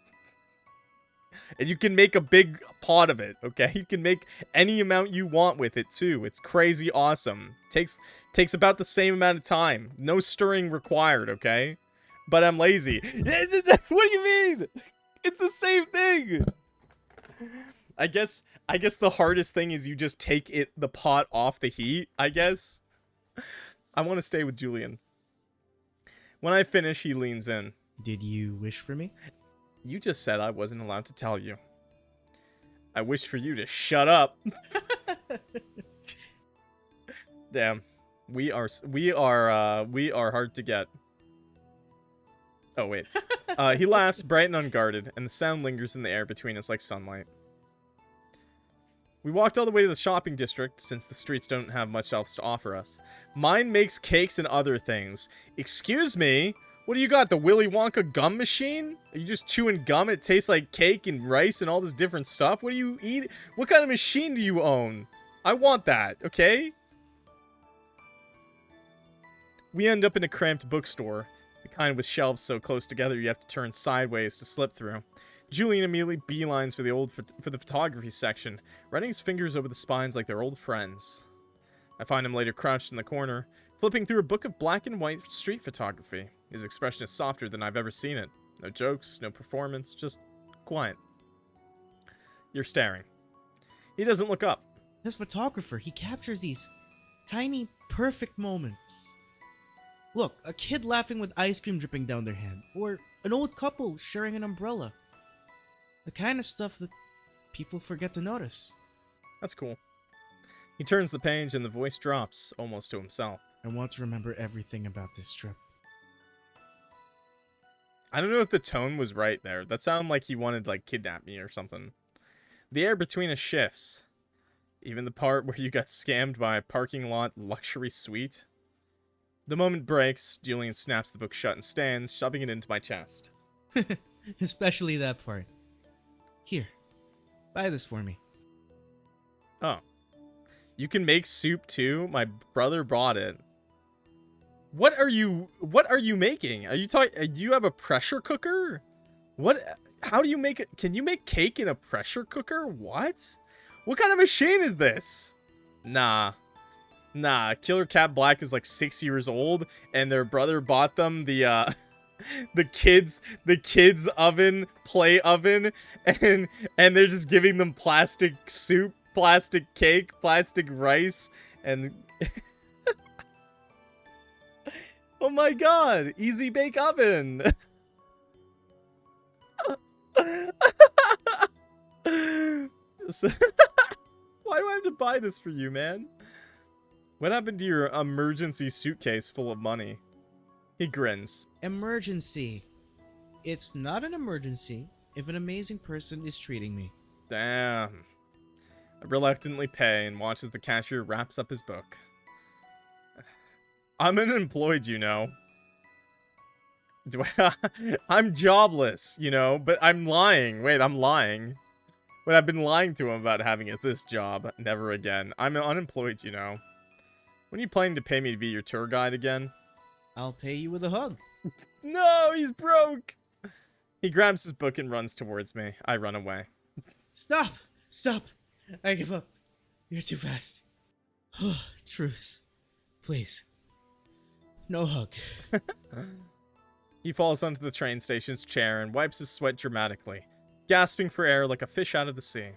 And you can make a big pot of it, okay? You can make any amount you want with it, too. It's crazy awesome. Takes about the same amount of time. No stirring required, okay? But I'm lazy. What do you mean? It's the same thing! I guess the hardest thing is you just take the pot off the heat, I guess. I want to stay with Julian. When I finish, he leans in. Did you wish for me? You just said I wasn't allowed to tell you. I wish for you to shut up. Damn. We are hard to get. Oh, wait. He laughs, bright and unguarded, and the sound lingers in the air between us like sunlight. We walked all the way to the shopping district, since the streets don't have much else to offer us. Mine makes cakes and other things. Excuse me? What do you got, the Willy Wonka gum machine? Are you just chewing gum? It tastes like cake and rice and all this different stuff? What do you eat? What kind of machine do you own? I want that, okay? We end up in a cramped bookstore, the kind with shelves so close together you have to turn sideways to slip through. Julian immediately beelines for the photography section, running his fingers over the spines like they're old friends. I find him later crouched in the corner, flipping through a book of black and white street photography. His expression is softer than I've ever seen it. No jokes, no performance, just quiet. You're staring. He doesn't look up. This photographer, he captures these tiny, perfect moments. Look, a kid laughing with ice cream dripping down their hand, or an old couple sharing an umbrella. The kind of stuff that people forget to notice. That's cool. He turns the page and the voice drops, almost to himself. I want to remember everything about this trip. I don't know if the tone was right there. That sounded like he wanted, like, kidnap me or something. The air between us shifts. Even the part where you got scammed by a parking lot luxury suite. The moment breaks, Julian snaps the book shut and stands, shoving it into my chest. Especially that part. Here, buy this for me. Oh. You can make soup too? My brother bought it. What are you making? Are you talking, do you have a pressure cooker? How do you make it? Can you make cake in a pressure cooker? What? What kind of machine is this? Nah, Killer Cat Black is like 6 years old, and their brother bought them the kids oven, play oven, and they're just giving them plastic soup, plastic cake, plastic rice, and oh my god, easy bake oven. So, why do I have to buy this for you, man? What happened to your emergency suitcase full of money? He grins. Emergency. It's not an emergency if an amazing person is treating me. Damn. I reluctantly pay and watch as the cashier wraps up his book. I'm unemployed, you know. I'm jobless, you know, but I'm lying. Wait, I'm lying. But I've been lying to him about having this job. Never again. I'm unemployed, you know. When are you planning to pay me to be your tour guide again? I'll pay you with a hug. No, he's broke. He grabs his book and runs towards me. I run away. Stop! Stop! I give up. You're too fast. Truce. Please. No hug. He falls onto the train station's chair and wipes his sweat dramatically, gasping for air like a fish out of the sea.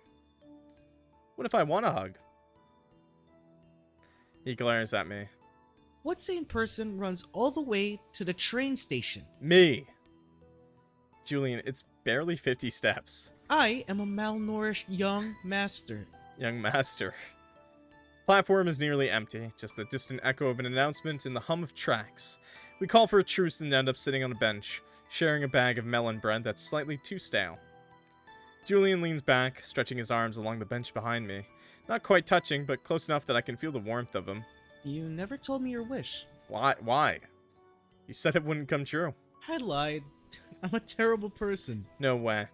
What if I want a hug? He glares at me. What sane person runs all the way to the train station? Me. Julian, it's barely 50 steps. I am a malnourished young master. Young master. Platform is nearly empty, just the distant echo of an announcement and the hum of tracks. We call for a truce and end up sitting on a bench, sharing a bag of melon bread that's slightly too stale. Julian leans back, stretching his arms along the bench behind me. Not quite touching, but close enough that I can feel the warmth of him. You never told me your wish. Why? You said it wouldn't come true. I lied. I'm a terrible person. No way.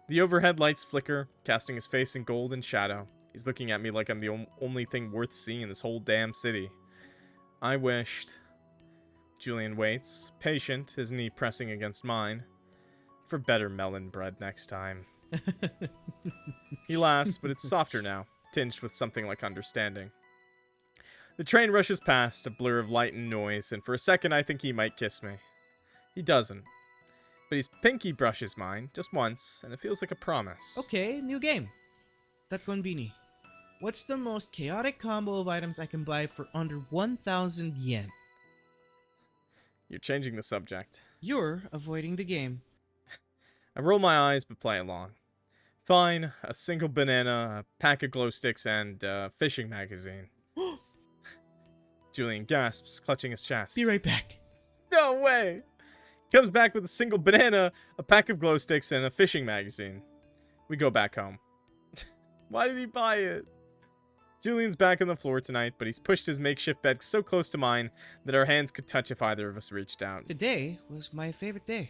The overhead lights flicker, casting his face in gold and shadow. He's looking at me like I'm the only thing worth seeing in this whole damn city. I wished... Julian waits, patient, his knee pressing against mine. For better melon bread next time. He laughs, but it's softer now, tinged with something like understanding. The train rushes past, a blur of light and noise, and for a second I think he might kiss me. He doesn't. But his pinky brushes mine, just once, and it feels like a promise. Okay, new game. That Gonbini. What's the most chaotic combo of items I can buy for under 1,000 yen? You're changing the subject. You're avoiding the game. I roll my eyes, but play along. Fine, a single banana, a pack of glow sticks, and a fishing magazine. Julian gasps, clutching his chest. Be right back. No way! He comes back with a single banana, a pack of glow sticks, and a fishing magazine. We go back home. Why did he buy it? Julian's back on the floor tonight, but he's pushed his makeshift bed so close to mine that our hands could touch if either of us reached out. Today was my favorite day.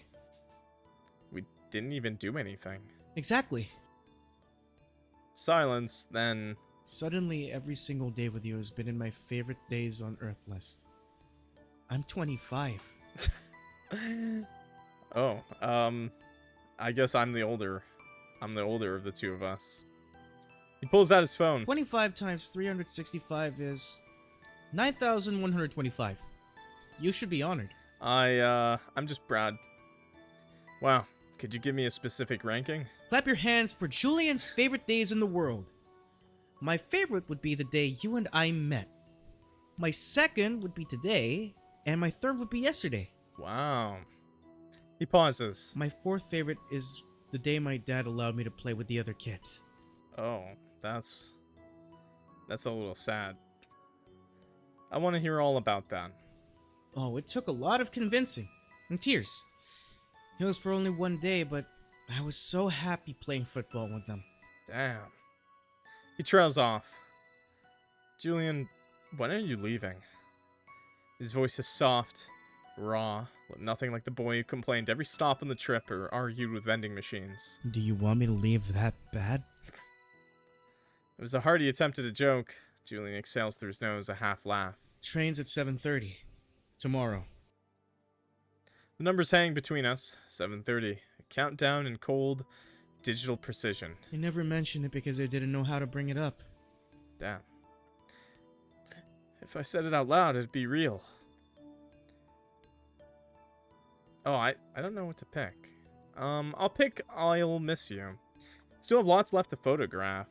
We didn't even do anything. Exactly. Silence, then... Suddenly, every single day with you has been in my favorite days on Earth list. I'm 25. Oh, I guess I'm the older of the two of us. He pulls out his phone. 25 times 365 is 9,125. You should be honored. I'm just Brad. Wow, could you give me a specific ranking? Clap your hands for Julian's favorite days in the world. My favorite would be the day you and I met. My second would be today, and my third would be yesterday. Wow. He pauses. My fourth favorite is the day my dad allowed me to play with the other kids. Oh, that's a little sad. I want to hear all about that. Oh, it took a lot of convincing. And tears. It was for only one day, but I was so happy playing football with them. Damn. He trails off. Julian, when are you leaving? His voice is soft, raw, nothing like the boy who complained every stop on the trip or argued with vending machines. Do you want me to leave that bad? It was a hearty attempt at a joke. Julian exhales through his nose, a half laugh. Train's at 7:30. Tomorrow. The numbers hang between us. 7:30. A countdown in cold, digital precision. I never mentioned it because I didn't know how to bring it up. Damn. If I said it out loud, it'd be real. Oh, I don't know what to pick. I'll pick I'll miss you. Still have lots left to photograph.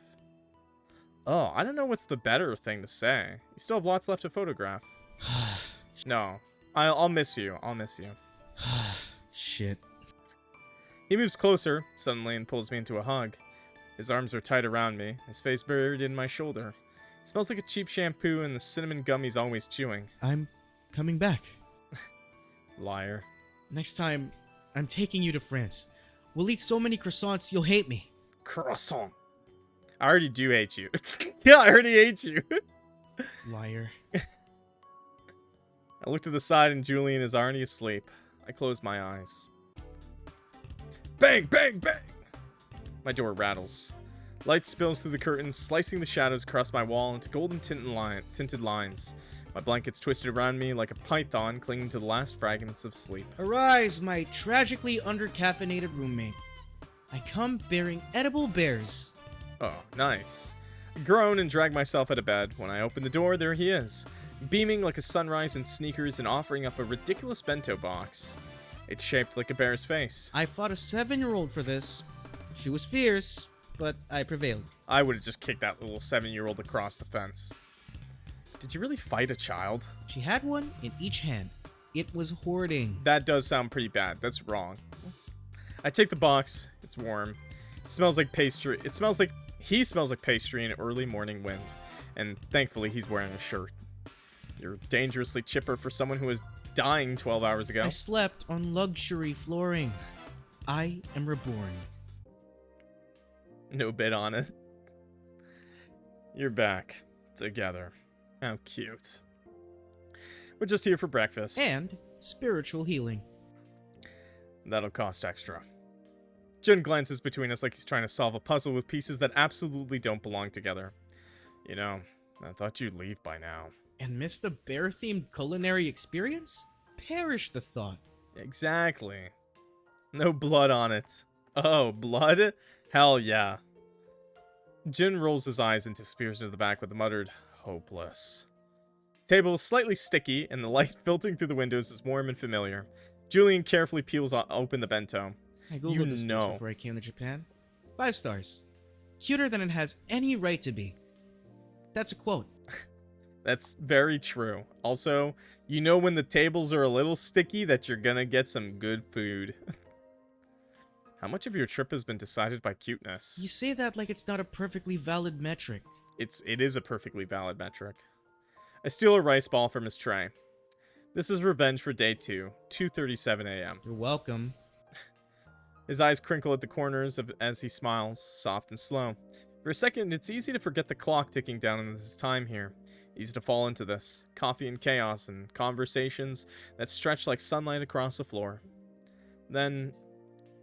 Oh, I don't know what's the better thing to say. You still have lots left to photograph. No. I'll miss you. I'll miss you. Shit. He moves closer, suddenly, and pulls me into a hug. His arms are tight around me, his face buried in my shoulder. He smells like a cheap shampoo and the cinnamon gum he's always chewing. I'm coming back. Liar. Next time, I'm taking you to France. We'll eat so many croissants, you'll hate me. Croissant. I already do hate you. Yeah, I already hate you. Liar. I look to the side and Julian is already asleep. I close my eyes. Bang, bang, bang! My door rattles. Light spills through the curtains, slicing the shadows across my wall into golden tinted lines. My blankets twisted around me like a python clinging to the last fragments of sleep. Arise, my tragically under-caffeinated roommate. I come bearing edible bears. Oh, nice. I groan and drag myself out of bed. When I open the door, there he is, beaming like a sunrise in sneakers and offering up a ridiculous bento box. It's shaped like a bear's face. I fought a 7-year-old for this. She was fierce, but I prevailed. I would have just kicked that little 7-year-old across the fence. Did you really fight a child? She had one in each hand. It was hoarding. That does sound pretty bad. That's wrong. I take the box. It's warm. It smells like pastry. He smells like pastry and early morning wind. And thankfully, he's wearing a shirt. You're dangerously chipper for someone who was dying 12 hours ago. I slept on luxury flooring. I am reborn. No bid on it. You're back. Together. How cute. We're just here for breakfast. And spiritual healing. That'll cost extra. Jun glances between us like he's trying to solve a puzzle with pieces that absolutely don't belong together. You know, I thought you'd leave by now. And miss the bear-themed culinary experience? Perish the thought. Exactly. No blood on it. Oh, blood? Hell yeah. Jin rolls his eyes and disappears into the back with a muttered, hopeless. Table is slightly sticky, and the light filtering through the windows is warm and familiar. Julian carefully peels open the bento. I googled this place before I came to Japan. 5 stars. Cuter than it has any right to be. That's a quote. That's very true. Also, you know when the tables are a little sticky that you're gonna get some good food. How much of your trip has been decided by cuteness? You say that like it's not a perfectly valid metric. It is a perfectly valid metric. I steal a rice ball from his tray. This is revenge for day 2, 2:37 a.m. You're welcome. His eyes crinkle at the corners as he smiles, soft and slow. For a second, it's easy to forget the clock ticking down in his time here. Easy to fall into this. Coffee and chaos and conversations that stretch like sunlight across the floor. Then,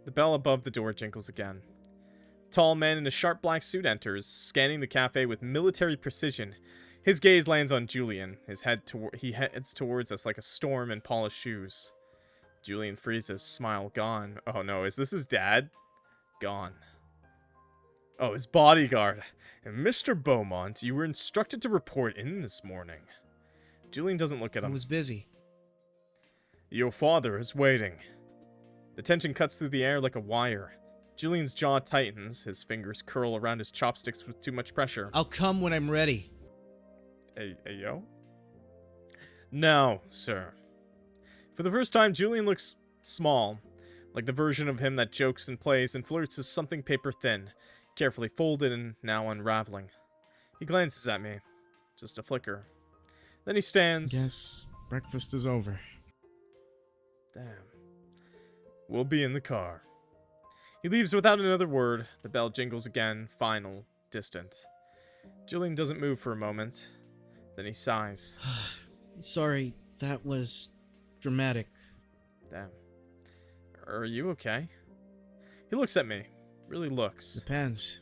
the bell above the door jingles again. A tall man in a sharp black suit enters, scanning the cafe with military precision. His gaze lands on Julian. He heads towards us like a storm in polished shoes. Julian freezes, smile gone. Oh no, is this his dad? Gone. Oh, his bodyguard. And Mr. Beaumont, you were instructed to report in this morning. Julian doesn't look at him. I was busy. Your father is waiting. The tension cuts through the air like a wire. Julian's jaw tightens, his fingers curl around his chopsticks with too much pressure. I'll come when I'm ready. Yo? Now, sir. For the first time, Julian looks small, like the version of him that jokes and plays and flirts is something paper thin, carefully folded and now unraveling. He glances at me. Just a flicker. Then he stands. Guess breakfast is over. Damn. We'll be in the car. He leaves without another word. The bell jingles again, final, distant. Julian doesn't move for a moment. Then he sighs. Sorry, that was dramatic. Damn. Are you okay? He looks at me. Really looks. Depends.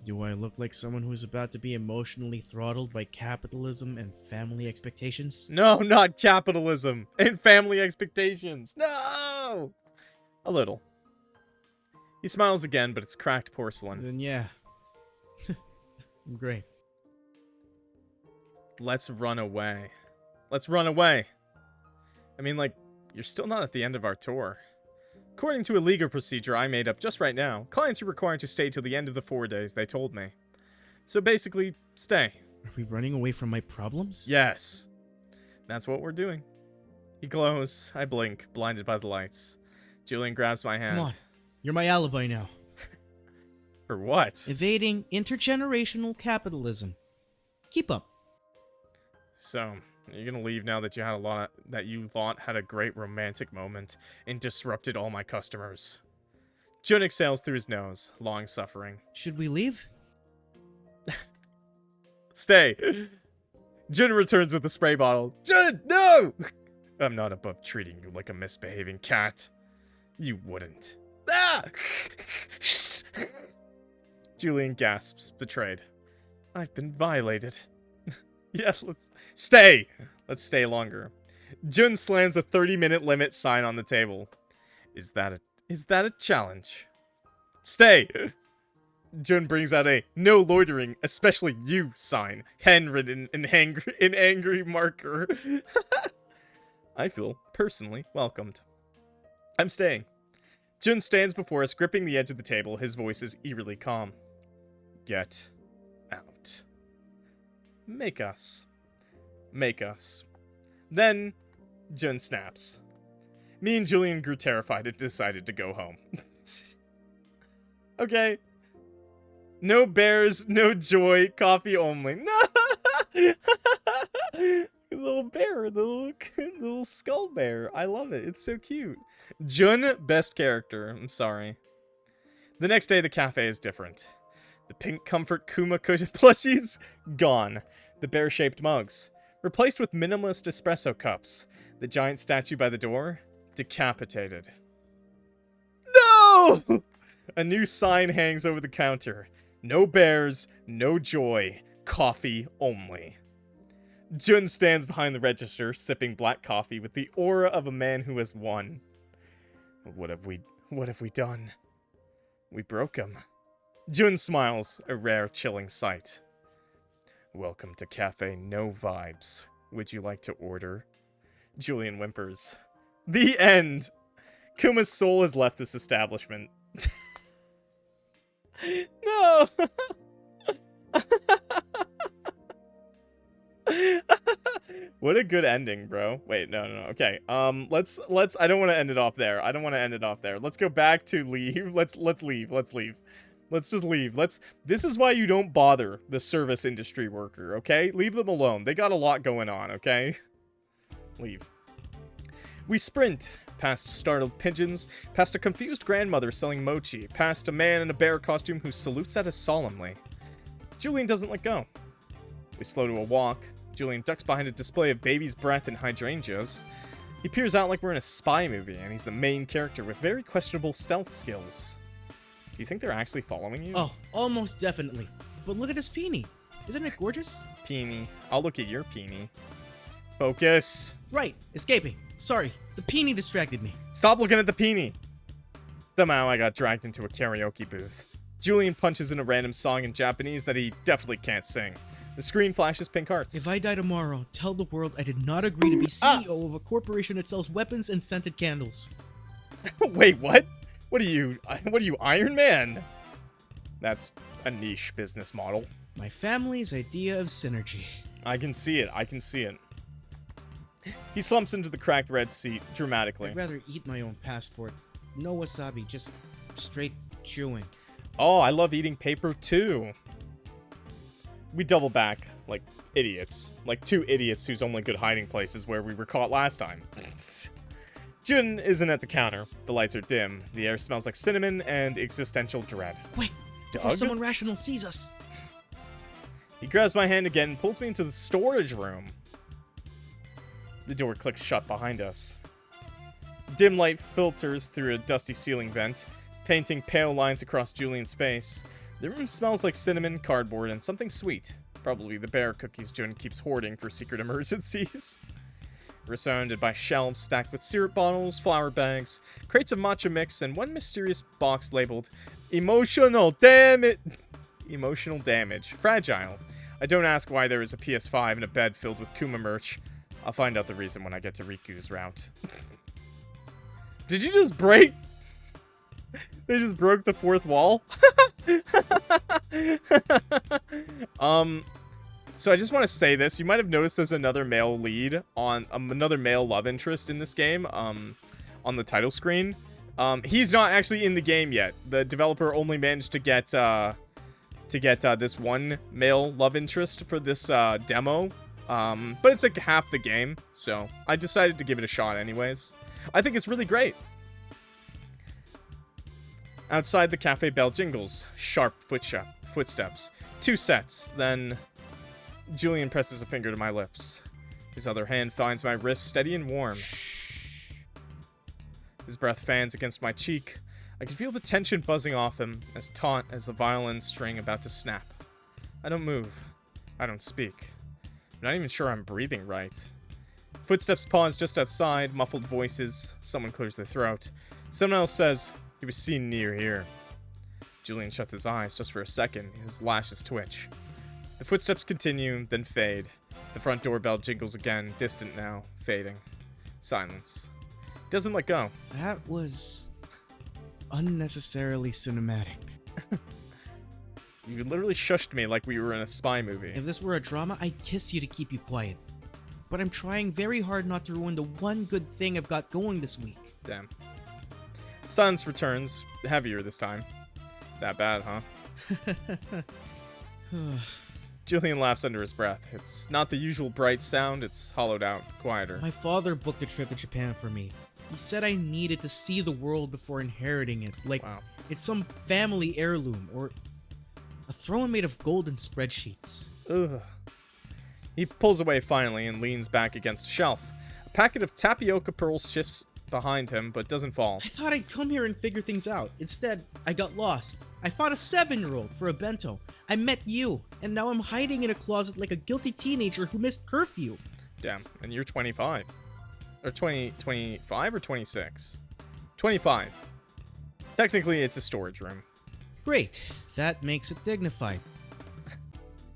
Do I look like someone who's about to be emotionally throttled by capitalism and family expectations? No, not capitalism and family expectations. No! A little. He smiles again, but it's cracked porcelain. Then yeah. I'm great. Let's run away. Let's run away. I mean, like, you're still not at the end of our tour. According to a legal procedure I made up just right now, clients are required to stay till the end of the 4 days, they told me. So basically, stay. Are we running away from my problems? Yes. That's what we're doing. He glows. I blink, blinded by the lights. Julian grabs my hand. Come on. You're my alibi now. For what? Evading intergenerational capitalism. Keep up. So, you're gonna leave now that you had that you thought had a great romantic moment and disrupted all my customers. Jun exhales through his nose, long suffering. Should we leave? Stay. Jun returns with a spray bottle. Jun, no! I'm not above treating you like a misbehaving cat. You wouldn't. Ah! Julian gasps, betrayed. I've been violated. Yeah, let's stay. Let's stay longer. Jun slams a 30-minute limit sign on the table. Is that a challenge? Stay. Jun brings out a no loitering, especially you sign, handwritten in angry marker. I feel personally welcomed. I'm staying. Jun stands before us, gripping the edge of the table. His voice is eerily calm. Get out. Make us. Make us. Then, Jun snaps. Me and Julian grew terrified and decided to go home. Okay. No bears, no joy, coffee only. No! Little bear, the little skull bear. I love it. It's so cute. Jun, best character. I'm sorry. The next day, the cafe is different. The pink comfort Kuma cushion plushies, gone. The bear-shaped mugs, replaced with minimalist espresso cups. The giant statue by the door, decapitated. No! A new sign hangs over the counter. No bears, no joy, coffee only. Jun stands behind the register, sipping black coffee with the aura of a man who has won. What have we done? We broke him. Jun smiles, a rare chilling sight. Welcome to Cafe No Vibes. Would you like to order? Julian whimpers. The end! Kuma's soul has left this establishment. No! What a good ending, bro. Wait, no. Okay. Let's I don't want to end it off there. Let's go back to leave. Let's leave. Let's just leave. This is why you don't bother the service industry worker, okay? Leave them alone. They got a lot going on, okay? Leave. We sprint past startled pigeons, past a confused grandmother selling mochi, past a man in a bear costume who salutes at us solemnly. Julian doesn't let go. We slow to a walk. Julian ducks behind a display of baby's breath and hydrangeas. He peers out like we're in a spy movie, and he's the main character with very questionable stealth skills. Do you think they're actually following you? Oh, almost definitely. But look at this peony. Isn't it gorgeous? Peony. I'll look at your peony. Focus. Right, escaping. Sorry, the peony distracted me. Stop looking at the peony. Somehow I got dragged into a karaoke booth. Julian punches in a random song in Japanese that he definitely can't sing. The screen flashes pink hearts. If I die tomorrow, tell the world I did not agree to be CEO of a corporation that sells weapons and scented candles. Wait, what? What are you, Iron Man? That's a niche business model. My family's idea of synergy. I can see it. He slumps into the cracked red seat dramatically. I'd rather eat my own passport. No wasabi, just straight chewing. Oh, I love eating paper too. We double back like idiots. Like two idiots whose only good hiding place is where we were caught last time. Jun isn't at the counter. The lights are dim. The air smells like cinnamon and existential dread. Quick! Before someone rational sees us! He grabs my hand again and pulls me into the storage room. The door clicks shut behind us. Dim light filters through a dusty ceiling vent, painting pale lines across Julian's face. The room smells like cinnamon, cardboard, and something sweet. Probably the bear cookies Jun keeps hoarding for secret emergencies. We're surrounded by shelves stacked with syrup bottles, flour bags, crates of matcha mix, and one mysterious box labeled Emotional Damage. Fragile. I don't ask why there is a PS5 and a bed filled with Kuma merch. I'll find out the reason when I get to Riku's route. Did you just break? They just broke the fourth wall? So I just want to say this. You might have noticed there's another male lead on another male love interest in this game on the title screen. He's not actually in the game yet. The developer only managed to get this one male love interest for this demo. But it's like half the game, so I decided to give it a shot anyways. I think it's really great. Outside, the cafe bell jingles. Sharp footsteps. 2 sets, then Julian presses a finger to my lips. His other hand finds my wrist steady and warm. His breath fans against my cheek. I can feel the tension buzzing off him, as taut as a violin string about to snap. I don't move. I don't speak. I'm not even sure I'm breathing right. Footsteps pause just outside, muffled voices. Someone clears their throat. Someone else says, "He was seen near here." Julian shuts his eyes just for a second, his lashes twitch. The footsteps continue, then fade. The front doorbell jingles again, distant now, fading. Silence. Doesn't let go. That was unnecessarily cinematic. You literally shushed me like we were in a spy movie. If this were a drama, I'd kiss you to keep you quiet. But I'm trying very hard not to ruin the one good thing I've got going this week. Damn. Silence returns, heavier this time. That bad, huh? Julian laughs under his breath. It's not the usual bright sound, it's hollowed out, quieter. My father booked a trip to Japan for me. He said I needed to see the world before inheriting it. Like, wow. It's some family heirloom, or A throne made of golden spreadsheets. Ugh. He pulls away finally and leans back against a shelf. A packet of tapioca pearls shifts behind him, but doesn't fall. I thought I'd come here and figure things out. Instead, I got lost. I fought a 7-year-old for a bento. I met you, and now I'm hiding in a closet like a guilty teenager who missed curfew. Damn, and you're 25. Or 25 or 26? 25. Technically, it's a storage room. Great. That makes it dignified.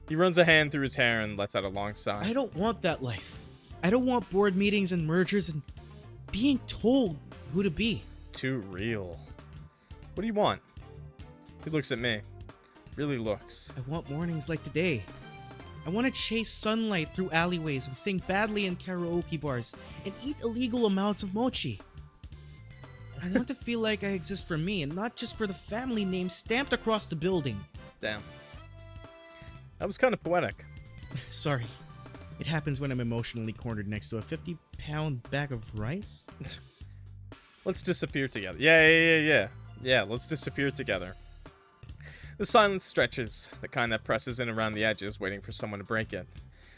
He runs a hand through his hair and lets out a long sigh. I don't want that life. I don't want board meetings and mergers and being told who to be. Too real. What do you want? He looks at me. Really looks. I want mornings like today. I want to chase sunlight through alleyways and sing badly in karaoke bars and eat illegal amounts of mochi. I want to feel like I exist for me and not just for the family name stamped across the building. Damn. That was kind of poetic. Sorry. It happens when I'm emotionally cornered next to a 50-pound bag of rice. Let's disappear together. Yeah, let's disappear together. The silence stretches, the kind that presses in around the edges, waiting for someone to break it.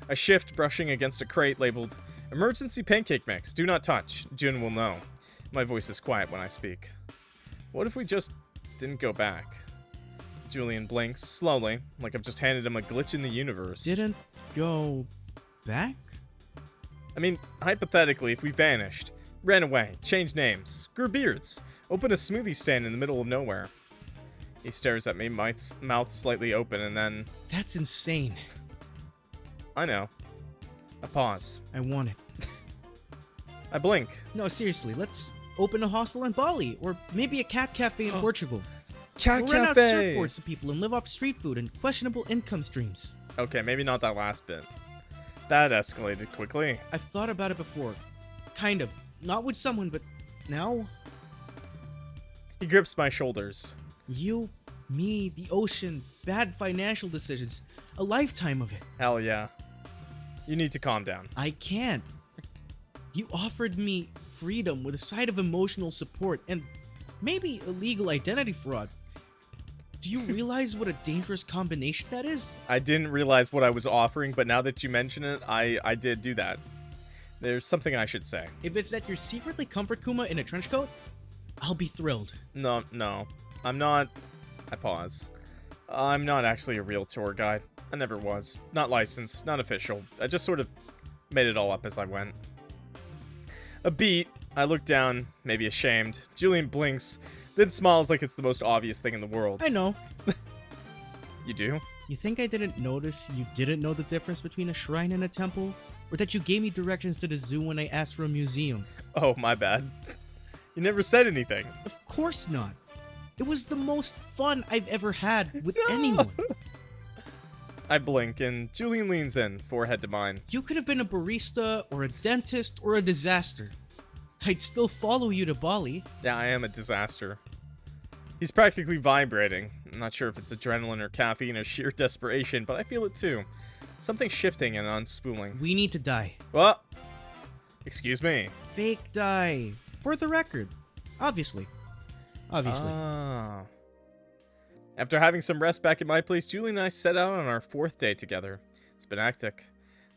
I shift, brushing against a crate labeled, "Emergency pancake mix, do not touch. Jun will know." My voice is quiet when I speak. What if we just didn't go back? Julian blinks, slowly, like I've just handed him a glitch in the universe. Didn't go back? I mean, hypothetically, if we vanished, ran away, changed names, grew beards, opened a smoothie stand in the middle of nowhere. He stares at me, mouth slightly open, and then... That's insane. I know. I pause. I want it. I blink. No, seriously, let's open a hostel in Bali, or maybe a cat cafe in Portugal. Cat We'll rent out cafe! surfboards to people and live off street food and questionable income streams. Okay, maybe not that last bit. That escalated quickly. I've thought about it before. Kind of. Not with someone, but now? He grips my shoulders. You, me, the ocean, bad financial decisions. A lifetime of it. Hell yeah. You need to calm down. I can't. You offered me freedom with a side of emotional support and maybe illegal identity fraud. Do you realize what a dangerous combination that is? I didn't realize what I was offering, but now that you mention it, I did do that. There's something I should say. If it's that you're secretly Comfort Kuma in a trench coat, I'll be thrilled. No. I'm not... I pause. I'm not actually a real tour guide. I never was. Not licensed, not official. I just sort of made it all up as I went. A beat. I look down, maybe ashamed. Julian blinks, then smiles like it's the most obvious thing in the world. I know. You do? You think I didn't notice you didn't know the difference between a shrine and a temple? Or that you gave me directions to the zoo when I asked for a museum? Oh, my bad. You never said anything. Of course not. It was the most fun I've ever had with anyone. I blink, and Julian leans in, forehead to mine. You could have been a barista, or a dentist, or a disaster. I'd still follow you to Bali. Yeah, I am a disaster. He's practically vibrating. I'm not sure if it's adrenaline or caffeine or sheer desperation, but I feel it too. Something shifting and unspooling. We need to die. What? Excuse me. Fake die. For the record. Obviously. Ah. After having some rest back at my place, Julian and I set out on our 4th day together. It's been hectic.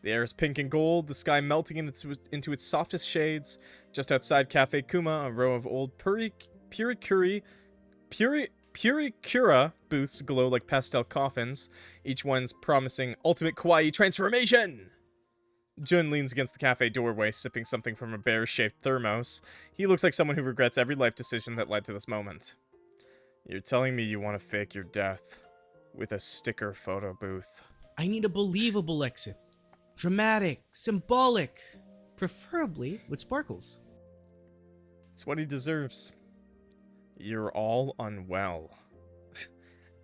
The air is pink and gold, the sky melting into its softest shades. Just outside Cafe Kuma, a row of old Puricura booths glow like pastel coffins, each one's promising ultimate kawaii transformation! Jun leans against the cafe doorway, sipping something from a bear-shaped thermos. He looks like someone who regrets every life decision that led to this moment. You're telling me you want to fake your death with a sticker photo booth. I need a believable exit. Dramatic, symbolic, preferably with sparkles. It's what he deserves. You're all unwell.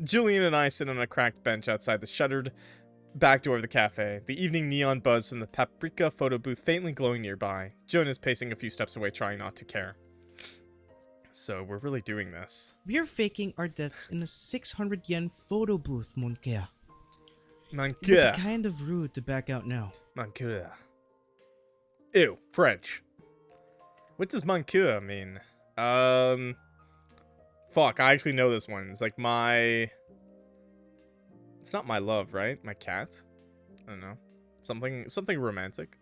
Julian and I sit on a cracked bench outside the shuttered back door of the cafe, the evening neon buzz from the paprika photo booth faintly glowing nearby. Jun is pacing a few steps away, trying not to care. So, we're really doing this. We're faking our deaths in a 600 yen photo booth, Monkea. It would be kind of rude to back out now. Moncure. Ew, French. What does Moncure mean? Fuck, I actually know this one. It's like my It's not my love, right? My cat? I don't know. Something romantic.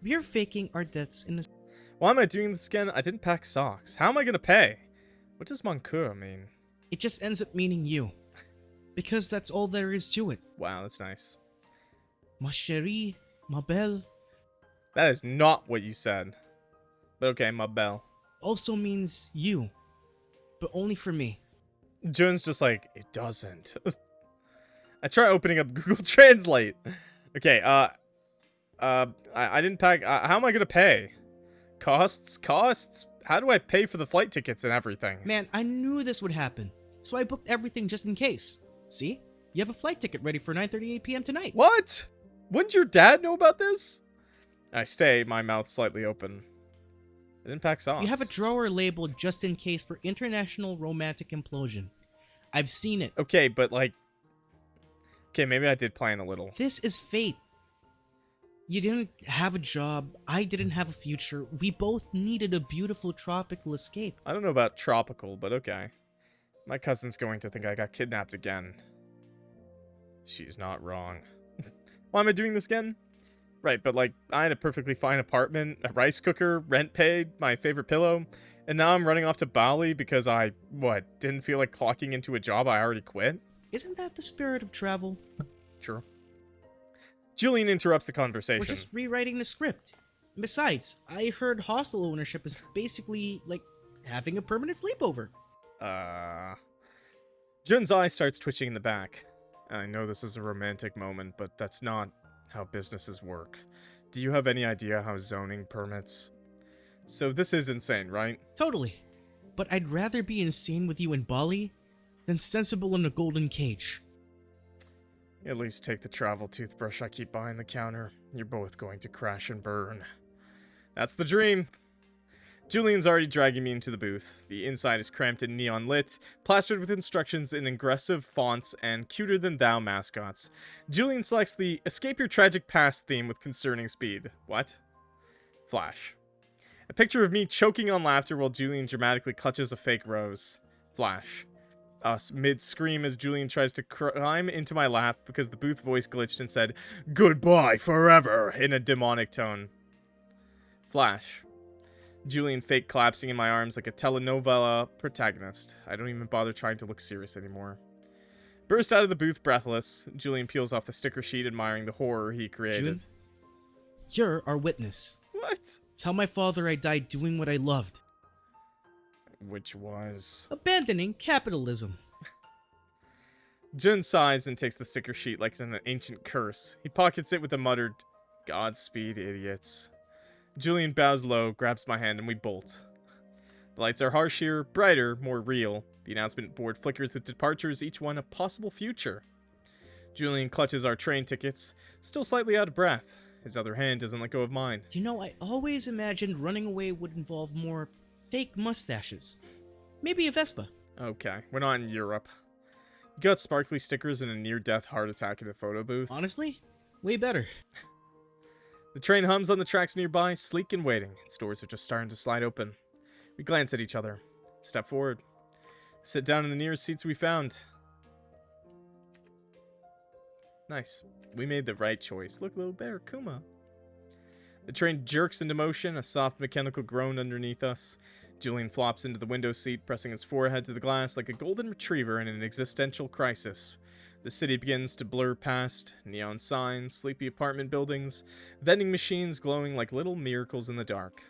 We are faking our deaths in a... Why am I doing this again? I didn't pack socks. How am I gonna pay? What does Monsieur mean? It just ends up meaning you. Because that's all there is to it. Wow, that's nice. Ma chérie, ma belle. That is not what you said. But okay, ma belle. Also means you. But only for me. Jun's just like, it doesn't. I try opening up Google Translate. Okay, I didn't pack. How am I gonna pay? Costs? How do I pay for the flight tickets and everything? Man, I knew this would happen. So I booked everything just in case. See? You have a flight ticket ready for 9:38 p.m. tonight. What? Wouldn't your dad know about this? I stay, my mouth slightly open. I didn't pack socks. You have a drawer labeled just in case for international romantic implosion. I've seen it. Okay, but like... Okay, maybe I did plan a little. This is fate. You didn't have a job. I didn't have a future. We both needed a beautiful tropical escape. I don't know about tropical, but okay. My cousin's going to think I got kidnapped again. She's not wrong. Why am I doing this again? Right, but like, I had a perfectly fine apartment, a rice cooker, rent paid, my favorite pillow, and now I'm running off to Bali because I, didn't feel like clocking into a job I already quit? Isn't that the spirit of travel? True. Julian interrupts the conversation. We're just rewriting the script. Besides, I heard hostel ownership is basically like having a permanent sleepover. Jun's eye starts twitching in the back. I know this is a romantic moment, but that's not how businesses work. Do you have any idea how zoning permits? So this is insane, right? Totally. But I'd rather be insane with you in Bali than sensible in a golden cage. At least take the travel toothbrush I keep behind the counter. You're both going to crash and burn. That's the dream. Julian's already dragging me into the booth. The inside is cramped and neon lit, plastered with instructions in aggressive fonts and cuter-than-thou mascots. Julian selects the Escape Your Tragic Past theme with concerning speed. What? Flash. A picture of me choking on laughter while Julian dramatically clutches a fake rose. Flash. Us mid-scream as Julian tries to climb into my lap because the booth voice glitched and said, "Goodbye forever," in a demonic tone. Flash. Julian fake collapsing in my arms like a telenovela protagonist. I don't even bother trying to look serious anymore. Burst out of the booth breathless. Julian peels off the sticker sheet admiring the horror he created. Jun, you're our witness. What? Tell my father I died doing what I loved. Which was... abandoning capitalism. Jun sighs and takes the sticker sheet like it's an ancient curse. He pockets it with a muttered, "Godspeed, idiots." Julian bows low, grabs my hand, and we bolt. The lights are harsher, brighter, more real. The announcement board flickers with departures, each one a possible future. Julian clutches our train tickets, still slightly out of breath. His other hand doesn't let go of mine. You know, I always imagined running away would involve more fake mustaches. Maybe a Vespa. Okay, we're not in Europe. You got sparkly stickers and a near-death heart attack in a photo booth. Honestly, way better. The train hums on the tracks nearby, sleek and waiting. Its doors are just starting to slide open. We glance at each other. Step forward. Sit down in the nearest seats we found. Nice. We made the right choice. Look, little bear, Kuma. The train jerks into motion, a soft mechanical groan underneath us. Julian flops into the window seat, pressing his forehead to the glass like a golden retriever in an existential crisis. The city begins to blur past, neon signs, sleepy apartment buildings, vending machines glowing like little miracles in the dark.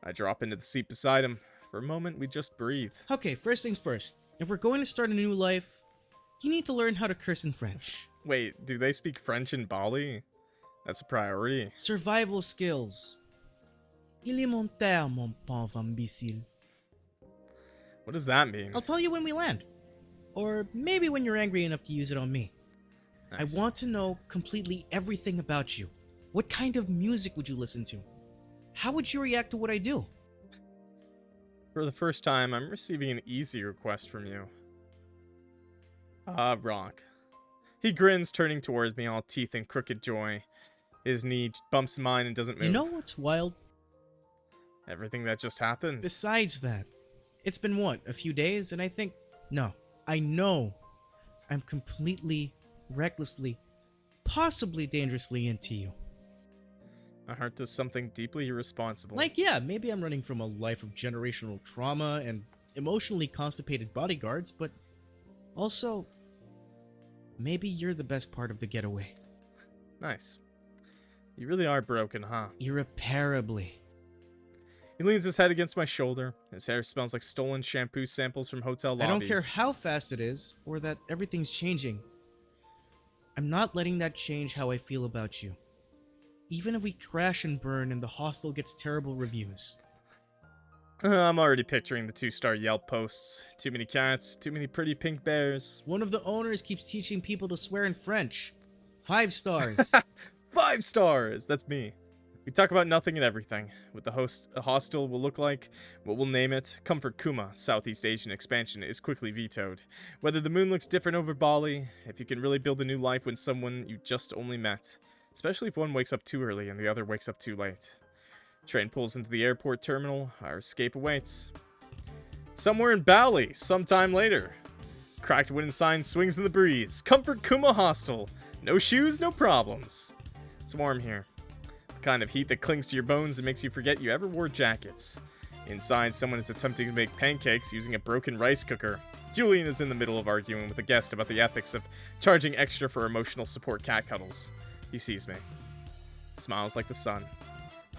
I drop into the seat beside him. For a moment, we just breathe. Okay, first things first. If we're going to start a new life, you need to learn how to curse in French. Wait, do they speak French in Bali? That's a priority. Survival skills. Il est mon terre, mon pauvre imbécile. What does that mean? I'll tell you when we land. Or maybe when you're angry enough to use it on me. Nice. I want to know completely everything about you. What kind of music would you listen to? How would you react to what I do? For the first time, I'm receiving an easy request from you. Rock. He grins, turning towards me, all teeth and crooked joy. His knee bumps mine and doesn't move. You know what's wild? Everything that just happened. Besides that, it's been what, a few days, and I think... No, I know I'm completely, recklessly, possibly dangerously into you. My heart does something deeply irresponsible. Like, yeah, maybe I'm running from a life of generational trauma and emotionally constipated bodyguards, but also, maybe you're the best part of the getaway. Nice. You really are broken, huh? Irreparably. He leans his head against my shoulder. His hair smells like stolen shampoo samples from hotel lobbies. I don't care how fast it is, or that everything's changing. I'm not letting that change how I feel about you. Even if we crash and burn and the hostel gets terrible reviews. I'm already picturing the 2-star Yelp posts. Too many cats, too many pretty pink bears. One of the owners keeps teaching people to swear in French. 5 stars. 5 stars! That's me. We talk about nothing and everything. What the hostel will look like, what we'll name it. Comfort Kuma, Southeast Asian expansion, is quickly vetoed. Whether the moon looks different over Bali, if you can really build a new life when someone you just only met. Especially if one wakes up too early and the other wakes up too late. Train pulls into the airport terminal. Our escape awaits. Somewhere in Bali, sometime later. Cracked wooden sign swings in the breeze. Comfort Kuma Hostel. No shoes, no problems. It's warm here. The kind of heat that clings to your bones and makes you forget you ever wore jackets. Inside, someone is attempting to make pancakes using a broken rice cooker. Julian is in the middle of arguing with a guest about the ethics of charging extra for emotional support cat cuddles. He sees me. Smiles like the sun.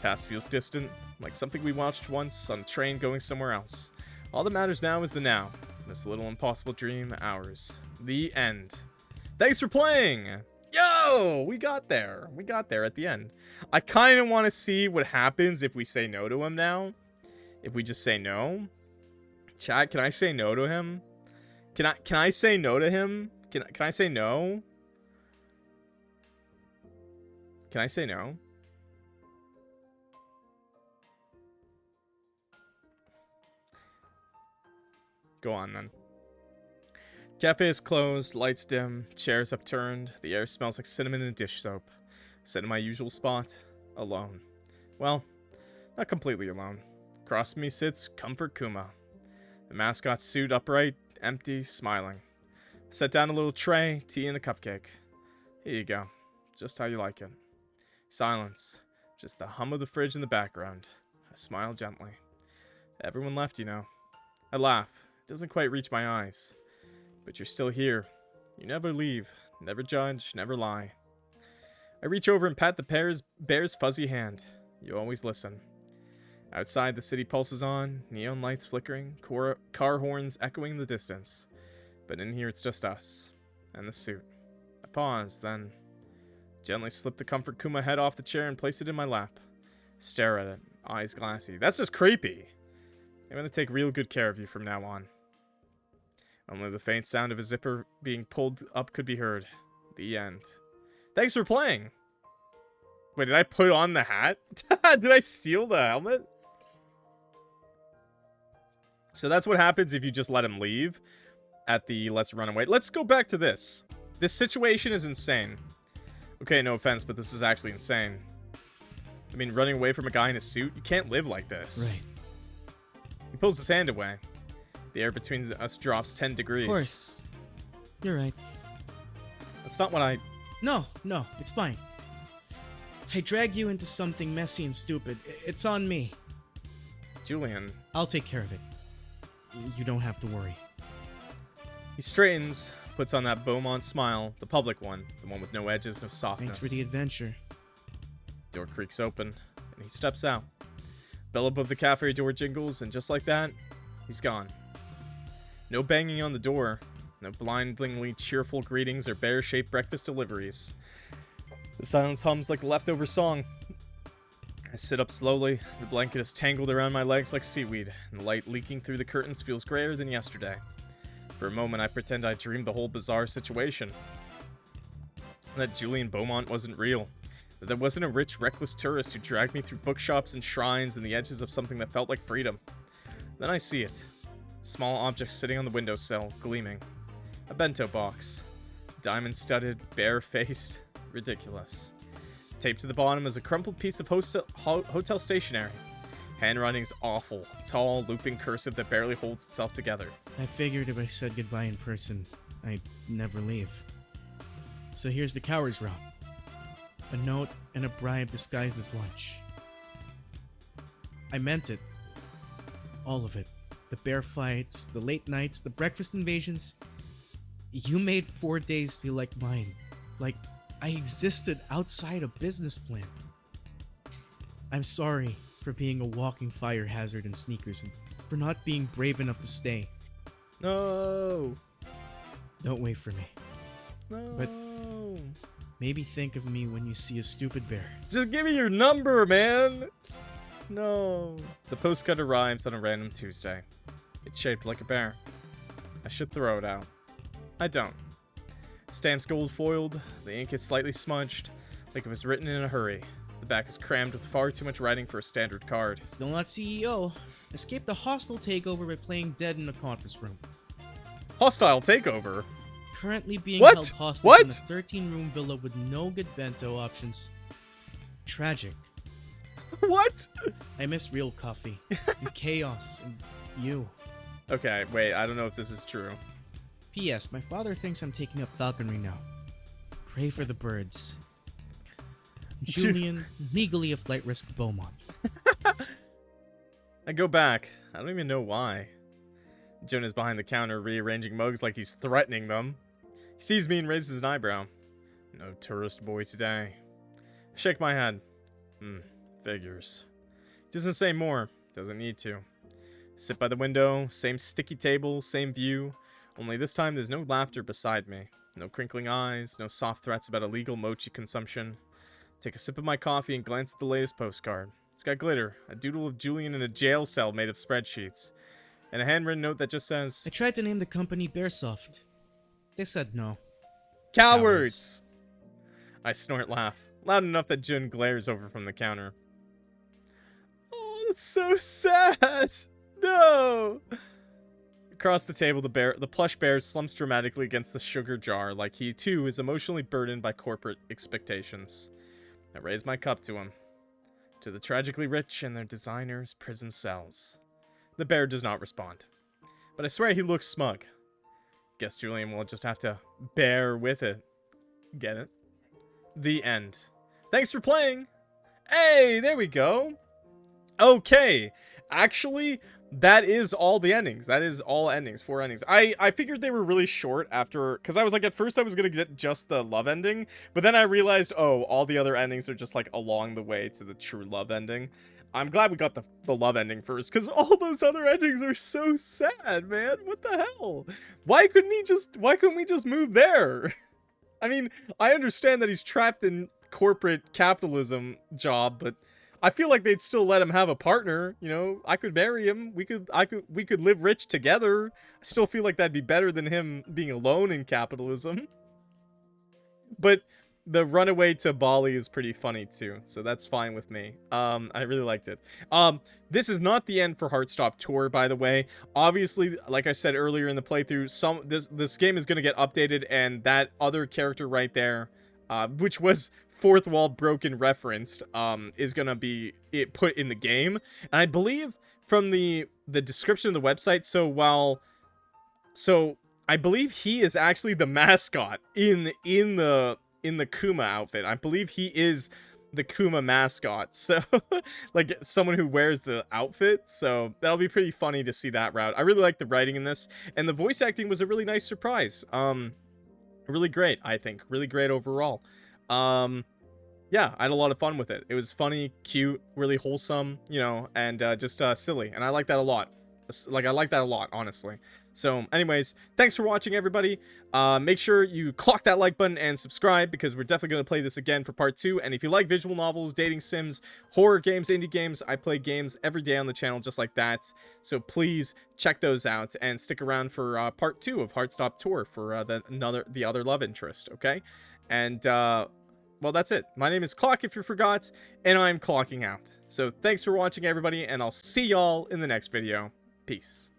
Past feels distant, like something we watched once on a train going somewhere else. All that matters now is the now. This little impossible dream, ours. The end. Thanks for playing! Yo! We got there. We got there at the end. I kind of want to see what happens if we say no to him now. If we just say no. Chat, can I say no to him? Can I say no to him? Can I say no? Can I say no? Go on, then. Cafe is closed, lights dim, chairs upturned, the air smells like cinnamon and dish soap. Sit in my usual spot, alone. Well, not completely alone. Across from me sits Comfort Kuma. The mascot's suit upright, empty, smiling. Set down a little tray, tea and a cupcake. Here you go. Just how you like it. Silence. Just the hum of the fridge in the background. I smile gently. Everyone left, you know. I laugh. It doesn't quite reach my eyes. But you're still here. You never leave. Never judge. Never lie. I reach over and pat the bear's fuzzy hand. You always listen. Outside, the city pulses on, neon lights flickering, car horns echoing in the distance. But in here, it's just us. And the suit. I pause, then gently slip the Comfort Kuma head off the chair and place it in my lap. Stare at it, eyes glassy. That's just creepy. I'm gonna take real good care of you from now on. Only the faint sound of a zipper being pulled up could be heard. The end. Thanks for playing. Wait, did I put on the hat? Did I steal the helmet? So that's what happens if you just let him leave at the let's run away. Let's go back to this. This situation is insane. Okay, no offense, but this is actually insane. I mean, running away from a guy in a suit? You can't live like this. Right. He pulls his hand away. The air between us drops 10 degrees. Of course. You're right. That's not what I... No, it's fine. I dragged you into something messy and stupid. It's on me. Julian. I'll take care of it. You don't have to worry. He straightens, puts on that Beaumont smile, the public one, the one with no edges, no softness. Thanks for the adventure. Door creaks open, and he steps out. Bell above the cafe door jingles, and just like that, he's gone. No banging on the door, no blindingly cheerful greetings or bear-shaped breakfast deliveries. The silence hums like a leftover song. I sit up slowly, the blanket is tangled around my legs like seaweed, and the light leaking through the curtains feels grayer than yesterday. For a moment, I pretend I dreamed the whole bizarre situation. That Julian Beaumont wasn't real. That there wasn't a rich, reckless tourist who dragged me through bookshops and shrines and the edges of something that felt like freedom. Then I see it. A small object sitting on the windowsill, gleaming. A bento box. Diamond-studded, bare-faced, ridiculous. Taped to the bottom is a crumpled piece of hotel stationery. Handwriting's awful. Tall, looping cursive that barely holds itself together. I figured if I said goodbye in person, I'd never leave. So here's the coward's route. A note and a bribe disguised as lunch. I meant it. All of it. The bear fights, the late nights, the breakfast invasions. You made 4 days feel like mine. Like I existed outside a business plan. I'm sorry for being a walking fire hazard in sneakers and for not being brave enough to stay. No. Don't wait for me. No. But maybe think of me when you see a stupid bear. Just give me your number, man. No. The postcard arrives on a random Tuesday. It's shaped like a bear. I should throw it out. I don't. Stamp's gold foiled. The ink is slightly smudged, like it was written in a hurry. The back is crammed with far too much writing for a standard card. Still not CEO. Escaped a hostile takeover by playing dead in a conference room. Hostile takeover? Currently being What? held hostage What? in a 13-room villa with no good bento options. Tragic. What? I miss real coffee, and chaos, and you. Okay, wait, I don't know if this is true. P.S. My father thinks I'm taking up falconry now. Pray for the birds. Julian, legally a flight risk Beaumont. I go back. I don't even know why. Jonah's behind the counter rearranging mugs like he's threatening them. He sees me and raises an eyebrow. No tourist boy today. I shake my head. Figures. Doesn't say more. Doesn't need to. Sit by the window, same sticky table, same view. Only this time there's no laughter beside me. No crinkling eyes, no soft threats about illegal mochi consumption. Take a sip of my coffee and glance at the latest postcard. It's got glitter, a doodle of Julian in a jail cell made of spreadsheets, and a handwritten note that just says, I tried to name the company Bearsoft. They said no. Cowards! I snort laugh, loud enough that Jun glares over from the counter. Oh, that's so sad! No! Across the table, the plush bear slumps dramatically against the sugar jar, like he too is emotionally burdened by corporate expectations. I raise my cup to him. To the tragically rich and their designers' prison cells. The bear does not respond. But I swear he looks smug. Guess Julian will just have to bear with it. Get it? The end. Thanks for playing! Hey, there we go! Okay, actually, that is all the endings. That is all endings, 4 endings. I figured they were really short after, because I was like, at first I was going to get just the love ending, but then I realized, oh, all the other endings are just like along the way to the true love ending. I'm glad we got the love ending first, because all those other endings are so sad, man. What the hell? Why couldn't we just move there? I mean, I understand that he's trapped in corporate capitalism job, but I feel like they'd still let him have a partner, you know? I could marry him. We could live rich together. I still feel like that'd be better than him being alone in capitalism. But the runaway to Bali is pretty funny too, so that's fine with me. I really liked it. This is not the end for Heartstop Tour, by the way. Obviously, like I said earlier in the playthrough, this game is going to get updated, and that other character right there, which was fourth wall broken referenced, is gonna be put in the game. And I believe from the description of the website, so I believe he is actually the mascot in the Kuma outfit. I believe he is the Kuma mascot, so like someone who wears the outfit. So that'll be pretty funny to see that route. I really like the writing in this, and the voice acting was a really nice surprise. Really great, I think. Really great overall. Yeah, I had a lot of fun with it. It was funny, cute, really wholesome, you know, and just silly. And I like that a lot. Like, I like that a lot, honestly. So, anyways, thanks for watching, everybody. Make sure you clock that like button and subscribe, because we're definitely going to play this again for part 2. And if you like visual novels, dating sims, horror games, indie games, I play games every day on the channel just like that. So please check those out and stick around for part 2 of Heartstop Tour for the other love interest, okay? And, well, that's it. My name is Clock, if you forgot, and I'm clocking out. So thanks for watching, everybody, and I'll see y'all in the next video. Peace.